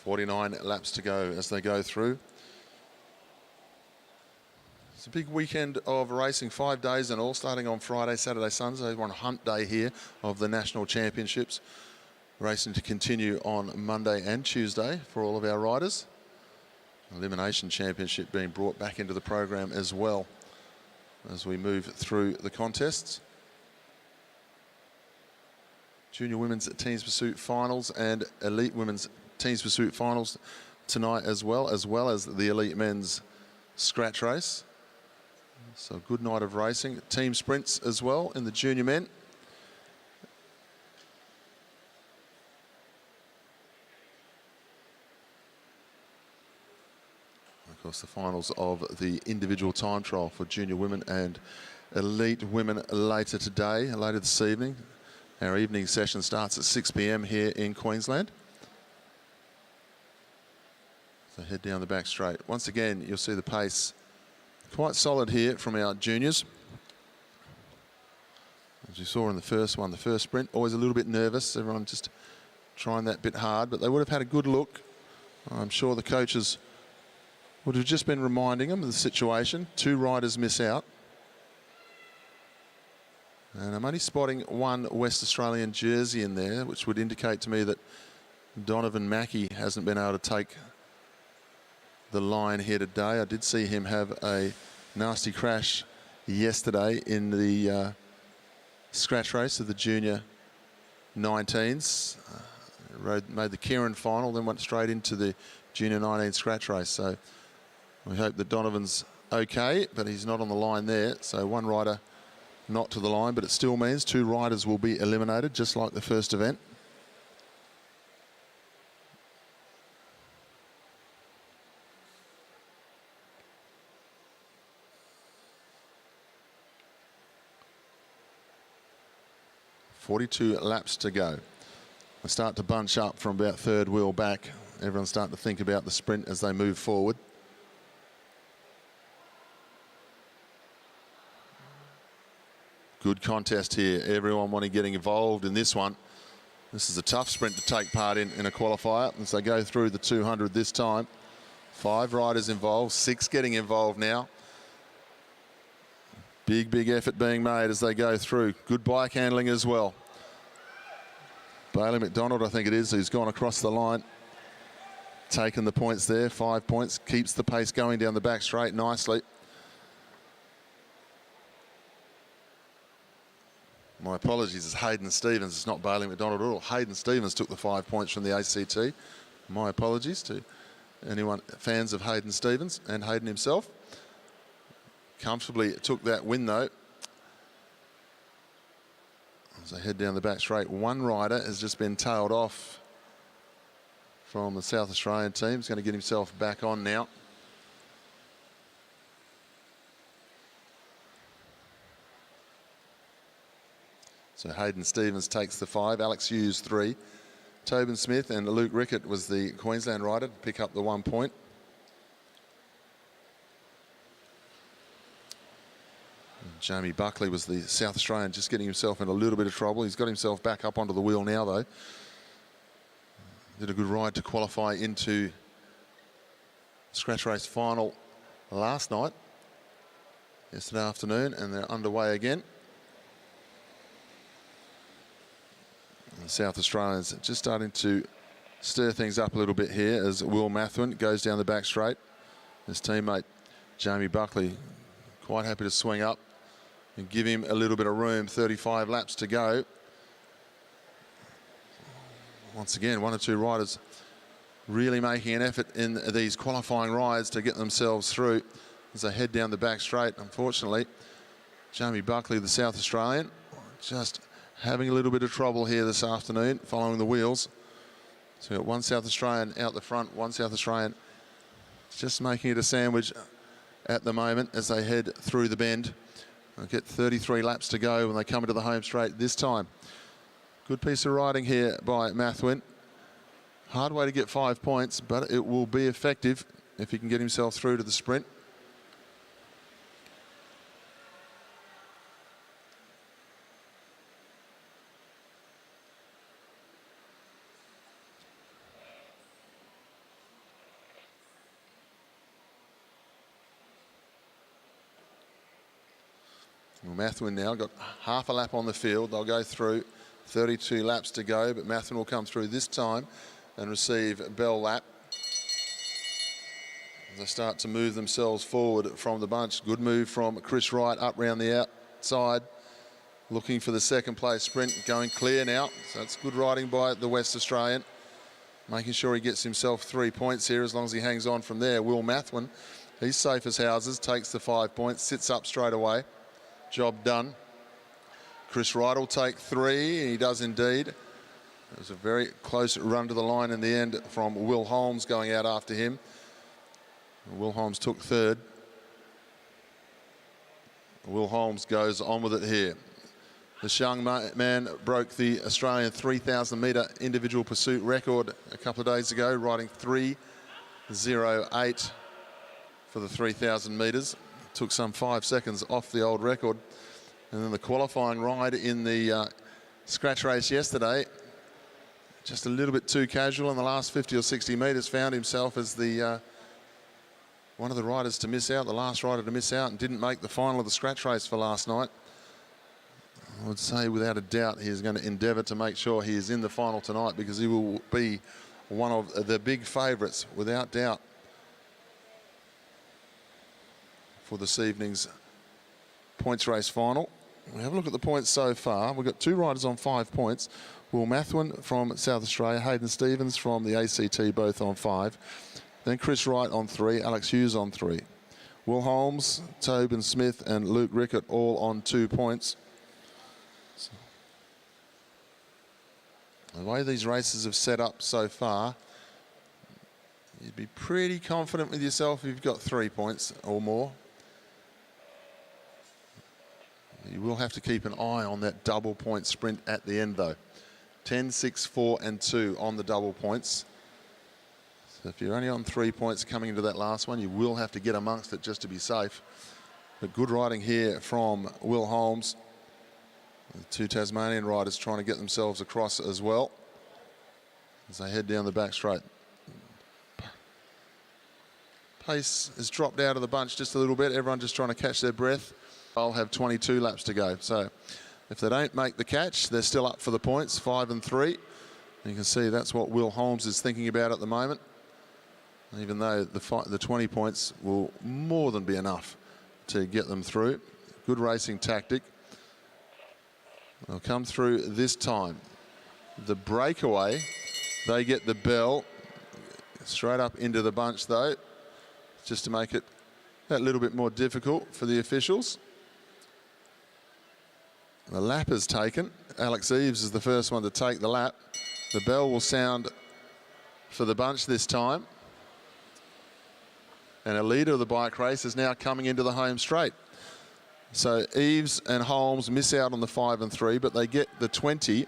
.49 laps to go as they go through. It's a big weekend of racing, 5 days and all, starting on Friday, Saturday, Sunday. We're on hunt day here of the National Championships. Racing to continue on Monday and Tuesday for all of our riders. Elimination Championship being brought back into the program as well as we move through the contests. Junior Women's Teams Pursuit Finals and Elite Women's Teams Pursuit Finals tonight as well as the Elite Men's Scratch Race. So a good night of racing. Team sprints as well in the junior men. Of course, the finals of the individual time trial for junior women and elite women later today, later this evening. Our evening session starts at 6 p.m. here in Queensland. So head down the back straight. Once again, you'll see the pace quite solid here from our juniors. As you saw in the first one, the first sprint, always a little bit nervous. Everyone just trying that bit hard, but they would have had a good look. I'm sure the coaches would have just been reminding them of the situation. 2 riders miss out. And I'm only spotting 1 West Australian jersey in there, which would indicate to me that Donovan Mackey hasn't been able to take the line here today. I did see him have a nasty crash yesterday in the scratch race of the junior 19s. Made the Kieran final, then went straight into the junior 19 scratch race. So we hope that Donovan's okay, but he's not on the line there. So 1 rider not to the line, but it still means 2 riders will be eliminated, just like the first event. .42 laps to go. We start to bunch up from about 3rd wheel back. Everyone's starting to think about the sprint as they move forward. Good contest here. Everyone wanting getting involved in this one. This is a tough sprint to take part in a qualifier as they go through the 200 this time. 5 riders involved, 6 getting involved now. Big effort being made as they go through. Good bike handling as well. Bailey McDonald, I think it is, who's gone across the line. Taken the points there, 5 points. Keeps the pace going down the back straight nicely. My apologies, it's Hayden Stevens. It's not Bailey McDonald at all. Hayden Stevens took the 5 points from the ACT. My apologies to anyone fans of Hayden Stevens and Hayden himself. Comfortably took that win though. As they head down the back straight, 1 rider has just been tailed off from the South Australian team. He's going to get himself back on now. So Hayden Stevens takes the 5, Alex Hughes 3. Tobin Smith and Luke Rickett was the Queensland rider to pick up the 1 point. Jamie Buckley was the South Australian, just getting himself in a little bit of trouble. He's got himself back up onto the wheel now, though. Did a good ride to qualify into scratch race final last night, yesterday afternoon, and they're underway again. And the South Australians just starting to stir things up a little bit here as Will Mathwin goes down the back straight. His teammate Jamie Buckley quite happy to swing up and give him a little bit of room. 35 laps to go. Once again, 1 or 2 riders really making an effort in these qualifying rides to get themselves through as they head down the back straight. Unfortunately, Jamie Buckley, the South Australian, just having a little bit of trouble here this afternoon following the wheels. So we've got 1 South Australian out the front, 1 South Australian just making it a sandwich at the moment as they head through the bend. They'll get 33 laps to go when they come into the home straight this time. Good piece of riding here by Mathwin. Hard way to get 5 points, but it will be effective if he can get himself through to the sprint. Well, Mathwin now got half a lap on the field. They'll go through 32 laps to go, but Mathwin will come through this time and receive bell lap. They start to move themselves forward from the bunch. Good move from Chris Wright up round the outside, looking for the second place sprint, going clear now. So that's good riding by the West Australian, making sure he gets himself 3 points here as long as he hangs on from there. Will Mathwin, he's safe as houses, takes the 5 points, sits up straight away. Job done. Chris Wright will take 3, and he does indeed. It was a very close run to the line in the end from Will Holmes going out after him. Will Holmes took 3rd. Will Holmes goes on with it here. This young man broke the Australian 3,000 metre individual pursuit record a couple of days ago, riding 3:08 for the 3,000 metres. Took some 5 seconds off the old record. And then the qualifying ride in the scratch race yesterday, just a little bit too casual in the last 50 or 60 metres, found himself as the one of the riders to miss out, the last rider to miss out, and didn't make the final of the scratch race for last night. I would say without a doubt he is going to endeavour to make sure he is in the final tonight, because he will be one of the big favourites without doubt for this evening's points race final. We have a look at the points so far. We've got 2 riders on 5 points. Will Mathwin from South Australia, Hayden Stevens from the ACT, both on 5. Then Chris Wright on 3, Alex Hughes on 3. Will Holmes, Tobin Smith and Luke Rickett all on 2 points. So, the way these races have set up so far, you'd be pretty confident with yourself if you've got 3 points or more. You will have to keep an eye on that double point sprint at the end though. 10, 6, 4 and 2 on the double points. So if you're only on 3 points coming into that last one, you will have to get amongst it just to be safe. But good riding here from Will Holmes. The 2 Tasmanian riders trying to get themselves across as well as they head down the back straight. Pace has dropped out of the bunch just a little bit. Everyone just trying to catch their breath. I'll have 22 laps to go. So if they don't make the catch, they're still up for the points, 5 and 3. And you can see that's what Will Holmes is thinking about at the moment. Even though the 20 points will more than be enough to get them through. Good racing tactic. They'll come through this time. The breakaway, they get the bell. Straight up into the bunch though, just to make it that little bit more difficult for the officials. The lap is taken. Alex Eves is the first one to take the lap. The bell will sound for the bunch this time. And a leader of the bike race is now coming into the home straight. So Eves and Holmes miss out on the 5 and 3, but they get the 20.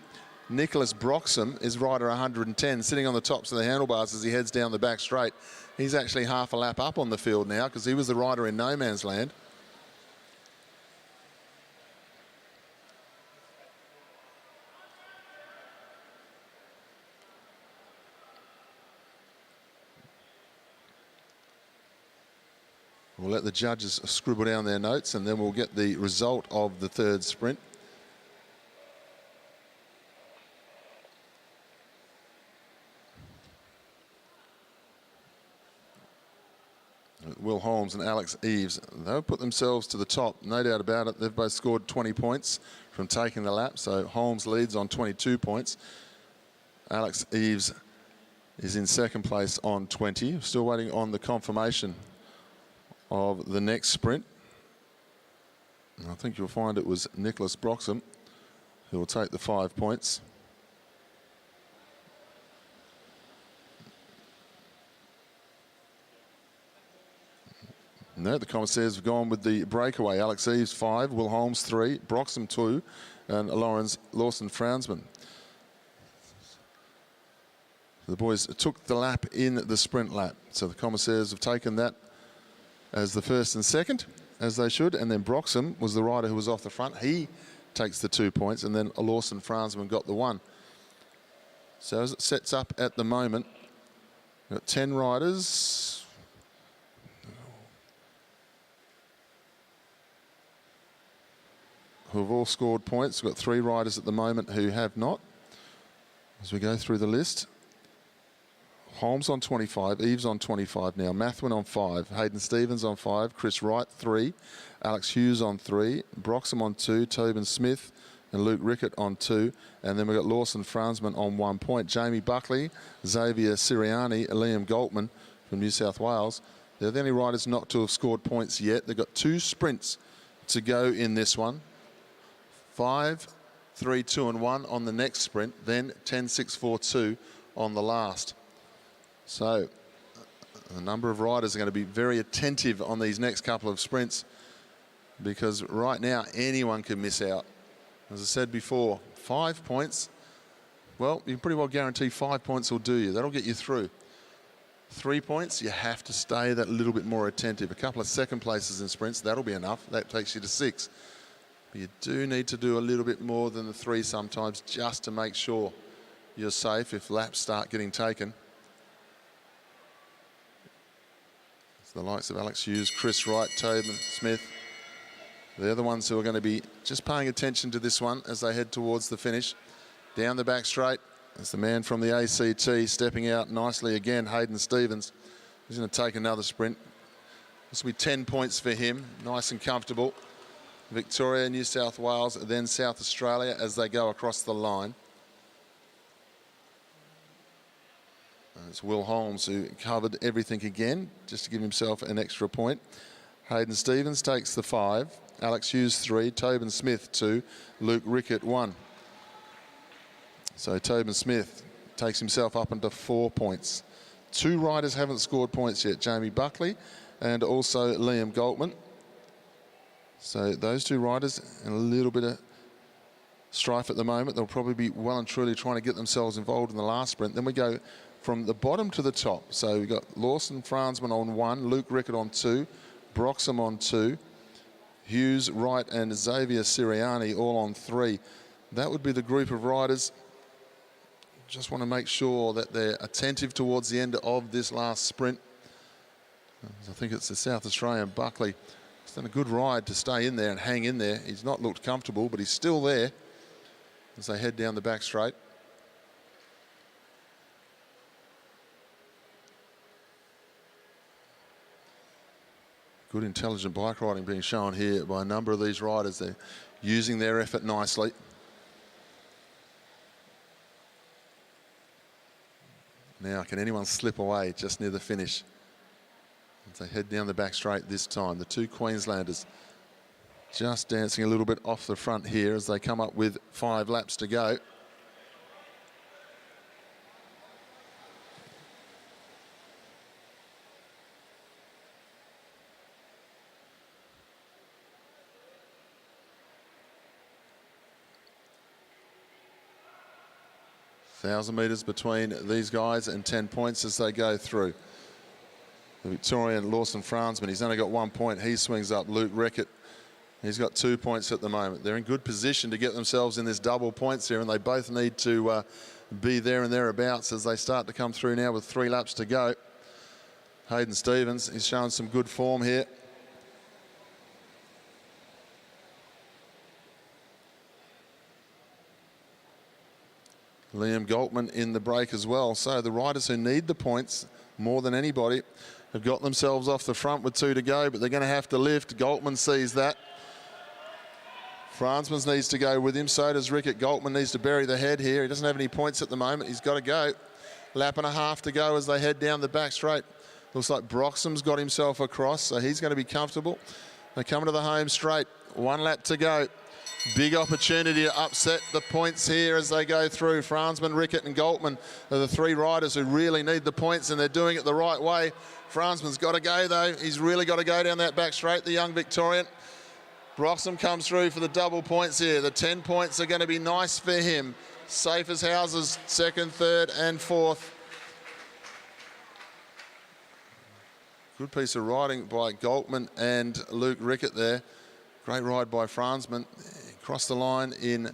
Nicholas Broxham is rider 110, sitting on the tops of the handlebars as he heads down the back straight. He's actually half a lap up on the field now because he was the rider in no man's land. We'll let the judges scribble down their notes and then we'll get the result of the third sprint. Will Holmes and Alex Eves, they'll put themselves to the top, no doubt about it. They've both scored 20 points from taking the lap, so Holmes leads on 22 points. Alex Eves is in second place on 20. Still waiting on the confirmation of the next sprint. And I think you'll find it was Nicholas Broxham who will take the 5 points. No, the commissaires have gone with the breakaway. Alex Eves 5, Will Holmes 3, Broxham 2, and Lawson Frownsman. The boys took the lap in the sprint lap. So the commissaires have taken that as the first and second, as they should. And then Broxham was the rider who was off the front. He takes the 2 points, and then Lawson Frownsman got the 1. So as it sets up at the moment, we've got 10 riders. Who have all scored points. We've got 3 riders at the moment who have not. As we go through the list, Holmes on 25, Eves on 25 now, Mathwin on 5, Hayden Stevens on 5, Chris Wright 3, Alex Hughes on 3, Broxham on 2, Tobin Smith and Luke Rickett on 2, and then we've got Lawson Frownsman on 1 point. Jamie Buckley, Xavier Siriani, Liam Galtman from New South Wales. They're the only riders not to have scored points yet. They've got 2 sprints to go in this one. 5, 3, 2 and 1 on the next sprint, then 10, 6, 4, 2 on the last. So a number of riders are going to be very attentive on these next couple of sprints because right now anyone can miss out. As I said before, 5 points, well, you can pretty well guarantee 5 points will do you. That'll get you through. 3 points, you have to stay that little bit more attentive. A couple of second places in sprints, that'll be enough. That takes you to 6. But you do need to do a little bit more than the 3 sometimes just to make sure you're safe if laps start getting taken. It's the likes of Alex Hughes, Chris Wright, Tobin Smith. They're the ones who are going to be just paying attention to this one as they head towards the finish. Down the back straight, there's the man from the ACT stepping out nicely again, Hayden Stevens. He's going to take another sprint. This will be 10 points for him, nice and comfortable. Victoria, New South Wales, then South Australia as they go across the line. And it's Will Holmes who covered everything again, just to give himself an extra point. Hayden Stevens takes the 5, Alex Hughes 3, Tobin Smith 2, Luke Rickett 1. So Tobin Smith takes himself up into 4 points. 2 riders haven't scored points yet, Jamie Buckley and also Liam Galtman. So those 2 riders in a little bit of strife at the moment. They'll probably be well and truly trying to get themselves involved in the last sprint. Then we go from the bottom to the top. So we've got Lawson Frownsman on 1, Luke Rickett on 2, Broxham on 2, Hughes, Wright and Xavier Siriani all on 3. That would be the group of riders. Just want to make sure that they're attentive towards the end of this last sprint. I think it's the South Australian Buckley. He's done a good ride to stay in there and hang in there. He's not looked comfortable, but he's still there as they head down the back straight. Good intelligent bike riding being shown here by a number of these riders. They're using their effort nicely. Now, can anyone slip away just near the finish? As they head down the back straight this time. The 2 Queenslanders just dancing a little bit off the front here as they come up with 5 laps to go. 1,000 metres between these guys and 10 points as they go through. The Victorian Lawson Franzman, he's only got 1 point. He swings up. Luke Rickett, he's got 2 points at the moment. They're in good position to get themselves in this double points here, and they both need to be there and thereabouts as they start to come through now with 3 laps to go. Hayden Stevens, he's showing some good form here. Liam Galtman in the break as well. So the riders who need the points more than anybody have got themselves off the front with 2 to go, but they're going to have to lift. Galtman sees that. Franzman needs to go with him. So does Rickett. Galtman needs to bury the head here. He doesn't have any points at the moment. He's got to go. Lap and a half to go as they head down the back straight. Looks like Broxham's got himself across, so he's going to be comfortable. They come to the home straight. 1 lap to go. Big opportunity to upset the points here as they go through. Franzman, Rickett and Galtman are the 3 riders who really need the points, and they're doing it the right way. Franzman's got to go though. He's really got to go down that back straight, the young Victorian. Broxham comes through for the double points here. The 10 points are going to be nice for him. Safe as houses, 2nd, 3rd and 4th. Good piece of riding by Galtman and Luke Rickett there. Great ride by Franzman. Crossed the line in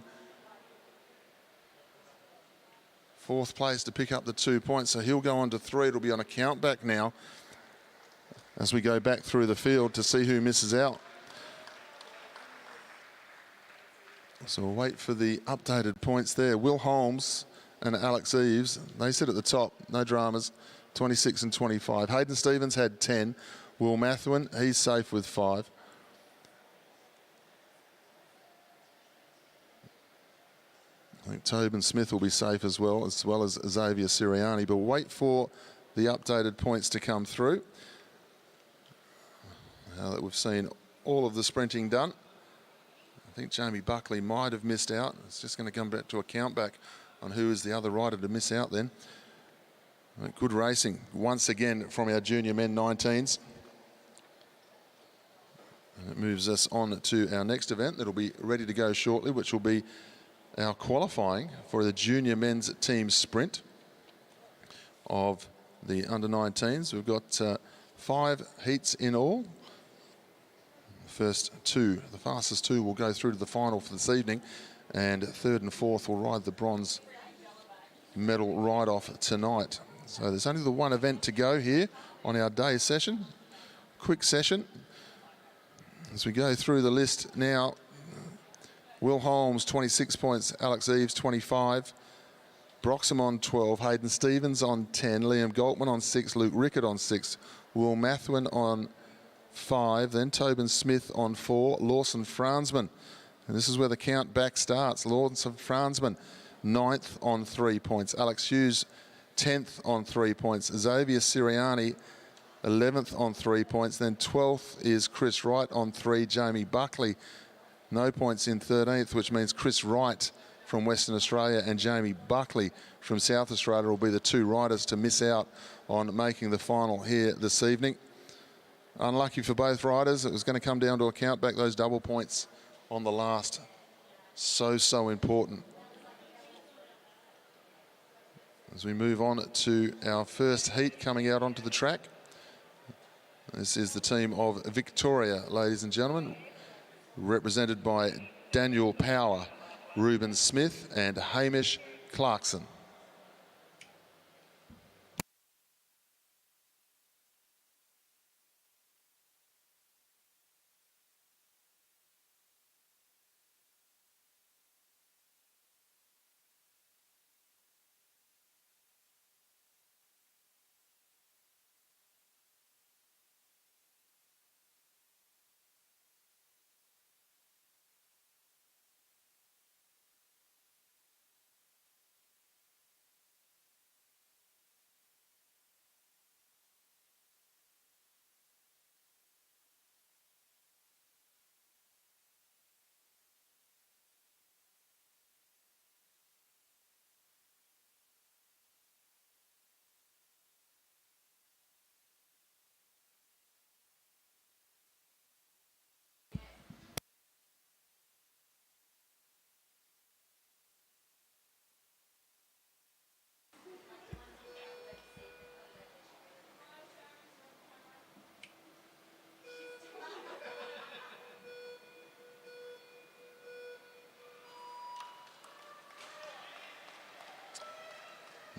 4th place to pick up the 2 points. So he'll go on to 3. It'll be on a count back now as we go back through the field to see who misses out. So we'll wait for the updated points there. Will Holmes and Alex Eves, they sit at the top, no dramas, 26 and 25. Hayden Stevens had 10. Will Mathwin, he's safe with 5. I think Tobin Smith will be safe as well as Xavier Siriani. But we'll wait for the updated points to come through. Now that we've seen all of the sprinting done, I think Jamie Buckley might have missed out. It's just going to come back to a count back on who is the other rider to miss out then. Good racing once again from our junior men 19s. And it moves us on to our next event that'll be ready to go shortly, which will be our qualifying for the junior men's team sprint of the under-19s. We've got 5 heats in all. The first 2, the fastest 2 will go through to the final for this evening, and 3rd and 4th will ride the bronze medal ride-off tonight. So there's only the 1 event to go here on our day session. Quick session. As we go through the list now, Will Holmes, 26 points. Alex Eves, 25. Broxham on 12. Hayden Stevens on 10. Liam Galtman on 6. Luke Rickett on 6. Will Mathwin on 5. Then Tobin Smith on 4. Lawson Franzman. And this is where the count back starts. Lawson Franzman, 9th on 3 points. Alex Hughes, 10th on 3 points. Xavier Siriani, 11th on 3 points. Then 12th is Chris Wright on 3. Jamie Buckley, no points in 13th, which means Chris Wright from Western Australia and Jamie Buckley from South Australia will be the 2 riders to miss out on making the final here this evening. Unlucky for both riders. It was going to come down to a count back, those double points on the last. So important. As we move on to our first heat coming out onto the track. This is the team of Victoria, ladies and gentlemen, represented by Daniel Power, Ruben Smith and Hamish Clarkson.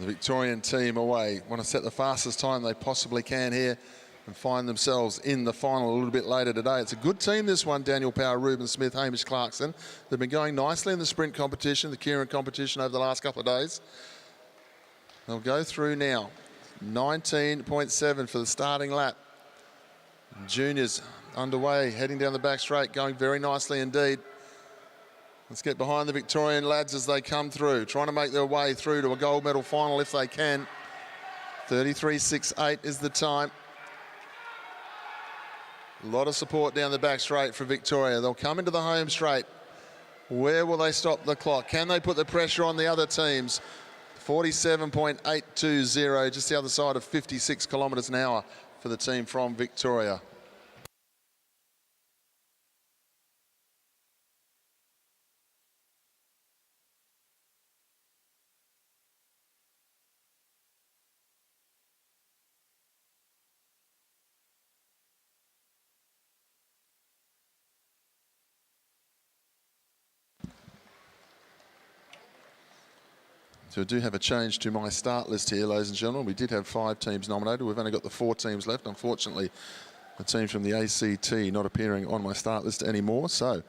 The Victorian team away want to set the fastest time they possibly can here and find themselves in the final a little bit later today. It's a good team, this one. Daniel Power, Ruben Smith, Hamish Clarkson. They've been going nicely in the sprint competition, the Kieran competition over the last couple of days. They'll go through now. 19.7 for the starting lap. Juniors underway, heading down the back straight, going very nicely indeed. Let's get behind the Victorian lads as they come through, trying to make their way through to a gold medal final if they can. 33.68 is the time. A lot of support down the back straight for Victoria. They'll come into the home straight. Where will they stop the clock? Can they put the pressure on the other teams? 47.820, just the other side of 56 kilometres an hour for the team from Victoria. So I do have a change to my start list here, ladies and gentlemen. We did have 5 teams nominated. We've only got the 4 teams left. Unfortunately, the teams from the ACT not appearing on my start list anymore. So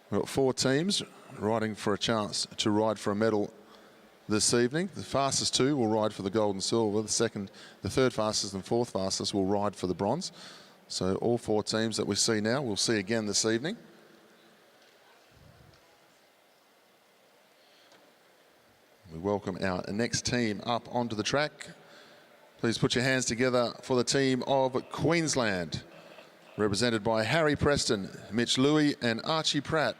we've got 4 teams riding for a chance to ride for a medal this evening. The fastest 2 will ride for the gold and silver. The third fastest and fourth fastest will ride for the bronze. So all 4 teams that we see now, we'll see again this evening. We welcome our next team up onto the track. Please put your hands together for the team of Queensland, represented by Harry Preston, Mitch Louis and Archie Pratt.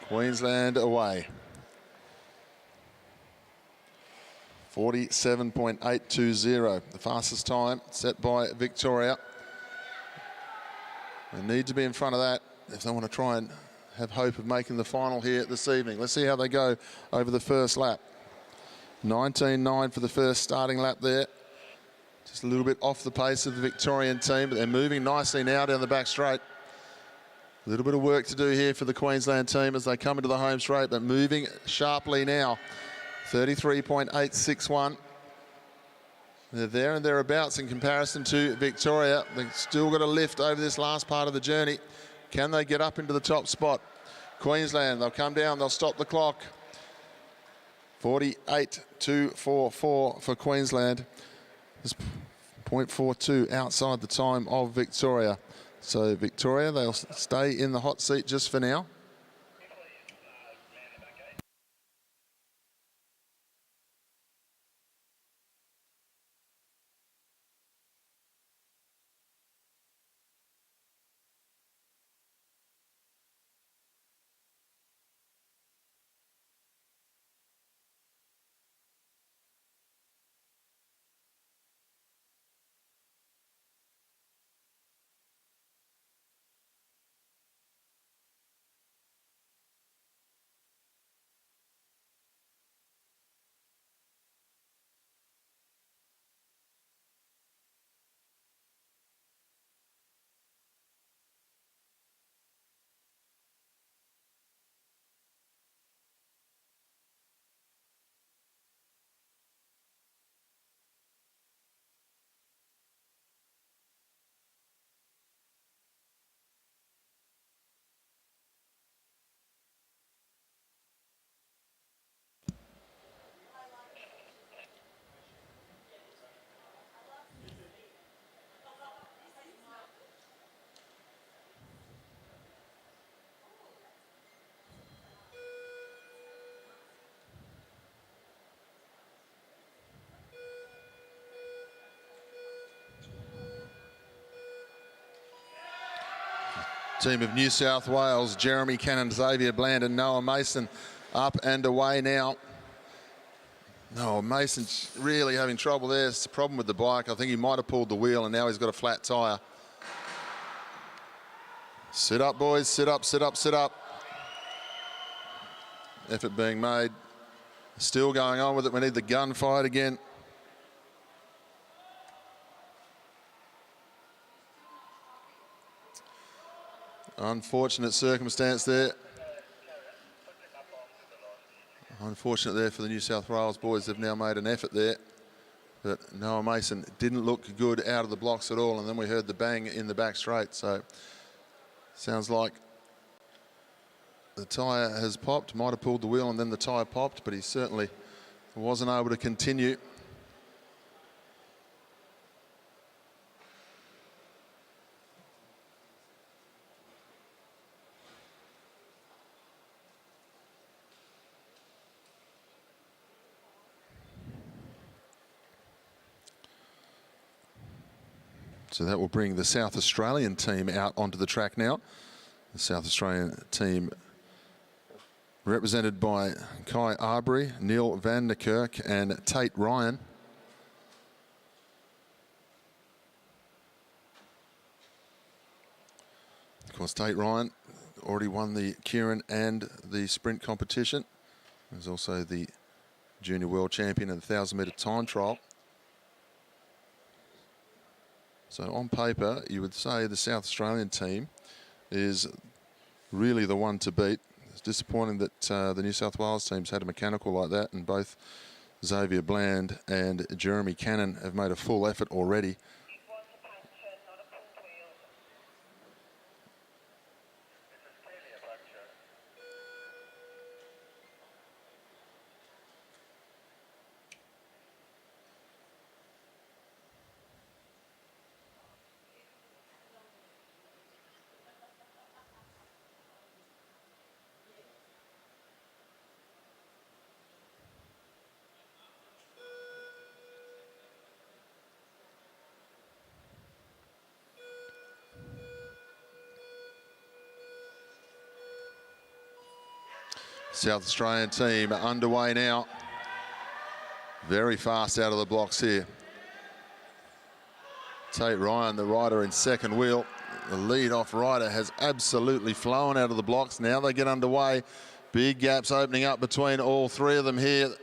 Queensland away. 47.820, the fastest time set by Victoria. They need to be in front of that if they want to try and have hope of making the final here this evening. Let's see how they go over the first lap. 19.9 for the first starting lap there. Just a little bit off the pace of the Victorian team, but they're moving nicely now down the back straight. A little bit of work to do here for the Queensland team as they come into the home straight, but moving sharply now. 33.861. They're there and thereabouts in comparison to Victoria. They've still got a lift over this last part of the journey. Can they get up into the top spot? Queensland, they'll come down, they'll stop the clock. 48.244 for Queensland. It's 0.42 outside the time of Victoria. So Victoria, they'll stay in the hot seat just for now. Team of New South Wales, Jeremy Cannon, Xavier Bland and Noah Mason up and away now. Noah Mason's really having trouble there. It's a problem with the bike. I think he might have pulled the wheel and now he's got a flat tyre. Sit up, boys, sit up, sit up, sit up. Effort being made. Still going on with it. We need the gunfight again. Unfortunate circumstance there. Unfortunate there for the New South Wales boys. They've now made an effort there. But Noah Mason didn't look good out of the blocks at all. And then we heard the bang in the back straight. So sounds like the tyre has popped. Might have pulled the wheel and then the tyre popped. But he certainly wasn't able to continue. So that will bring the South Australian team out onto the track now. The South Australian team represented by Kai Arbery, Neil van der Kerk and Tate Ryan. Of course, Tate Ryan already won the Kieran and the sprint competition. He's also the junior world champion in the 1,000-metre time trial. So on paper, you would say the South Australian team is really the one to beat. It's disappointing that the New South Wales teams had a mechanical like that, and both Xavier Bland and Jeremy Cannon have made a full effort already. South Australian team underway now. Very fast out of the blocks here. Tate Ryan, the rider in second wheel. The lead-off rider has absolutely flown out of the blocks. Now they get underway. Big gaps opening up between all three of them here.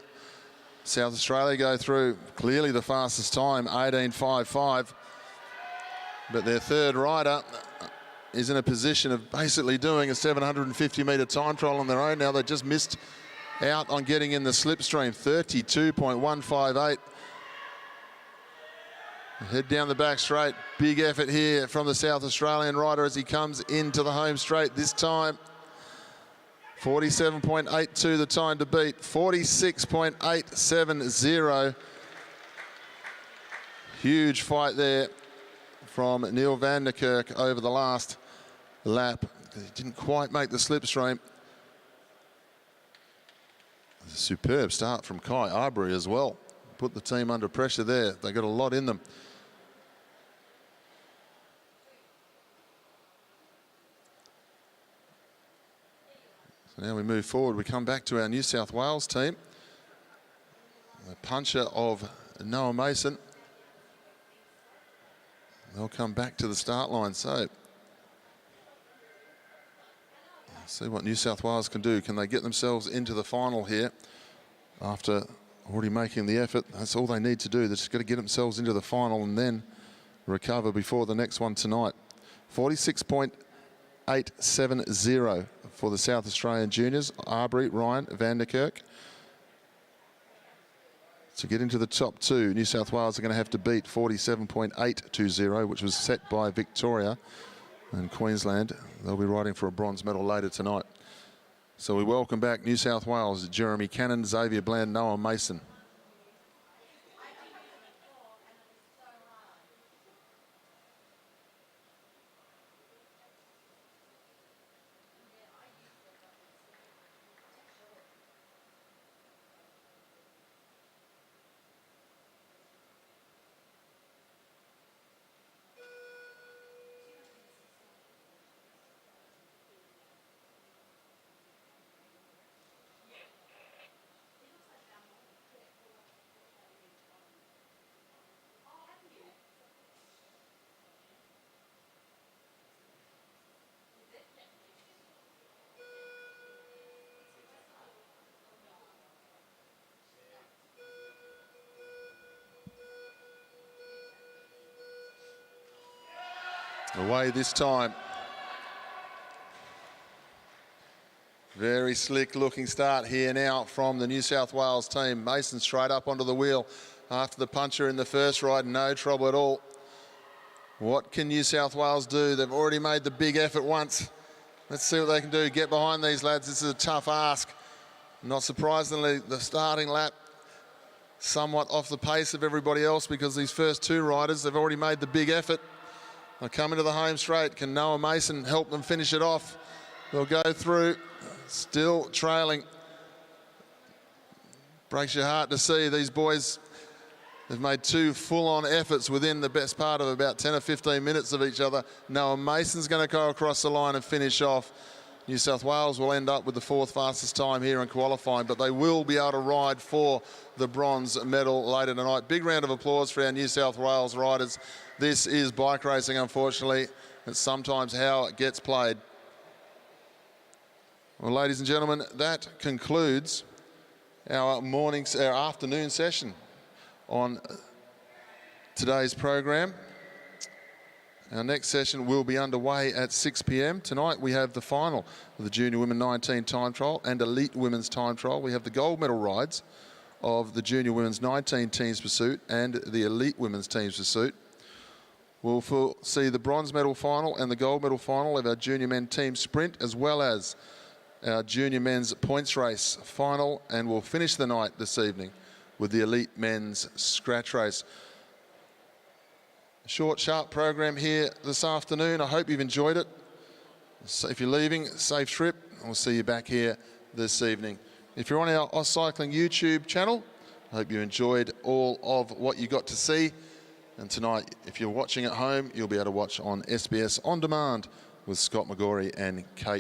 South Australia go through clearly the fastest time, 18.55. But their third rider is in a position of basically doing a 750-metre time trial on their own. Now they just missed out on getting in the slipstream, 32.158. Head down the back straight. Big effort here from the South Australian rider as he comes into the home straight this time. 47.82 the time to beat, 46.870. Huge fight there from Neil van der Kerk over the last lap. He didn't quite make the slipstream. A superb start from Kai Arbery as well. Put the team under pressure there. They got a lot in them. So now we move forward. We come back to our New South Wales team. The puncher of Noah Mason. They'll come back to the start line. So see what New South Wales can do. Can they get themselves into the final here after already making the effort? That's all they need to do. They're just got to get themselves into the final and then recover before the next one tonight. 46.870 for the South Australian juniors. Arbery, Ryan, van der Kerk. To get into the top two, New South Wales are going to have to beat 47.820, which was set by Victoria and Queensland. They'll be riding for a bronze medal later tonight. So we welcome back New South Wales, Jeremy Cannon, Xavier Bland, Noah Mason. Away this time. Very slick looking start here now from the New South Wales team. Mason straight up onto the wheel after the puncher in the first ride, no trouble at all. What can New South Wales do? They've already made the big effort once. Let's see what they can do. Get behind these lads. This is a tough ask. Not surprisingly, the starting lap somewhat off the pace of everybody else because these first two riders, they've already made the big effort. They come into the home straight. Can Noah Mason help them finish it off? They'll go through, still trailing. Breaks your heart to see these boys. They've made two full-on efforts within the best part of about 10 or 15 minutes of each other. Noah Mason's going to go across the line and finish off. New South Wales will end up with the fourth fastest time here in qualifying, but they will be able to ride for the bronze medal later tonight. Big round of applause for our New South Wales riders. This is bike racing, unfortunately. It's sometimes how it gets played. Well, ladies and gentlemen, that concludes our afternoon session on today's program. Our next session will be underway at 6 p.m. Tonight we have the final of the Junior Women 19 time trial and Elite Women's time trial. We have the gold medal rides of the Junior Women's 19 teams pursuit and the Elite Women's teams pursuit. We'll see the bronze medal final and the gold medal final of our Junior Men team sprint, as well as our Junior Men's points race final, and we'll finish the night this evening with the Elite Men's scratch race. A short, sharp program here this afternoon. I hope you've enjoyed it. So if you're leaving, safe trip, and we'll see you back here this evening. If you're on our AusCycling YouTube channel, I hope you enjoyed all of what you got to see. And tonight, if you're watching at home, you'll be able to watch on SBS On Demand with Scott McGorry and Kate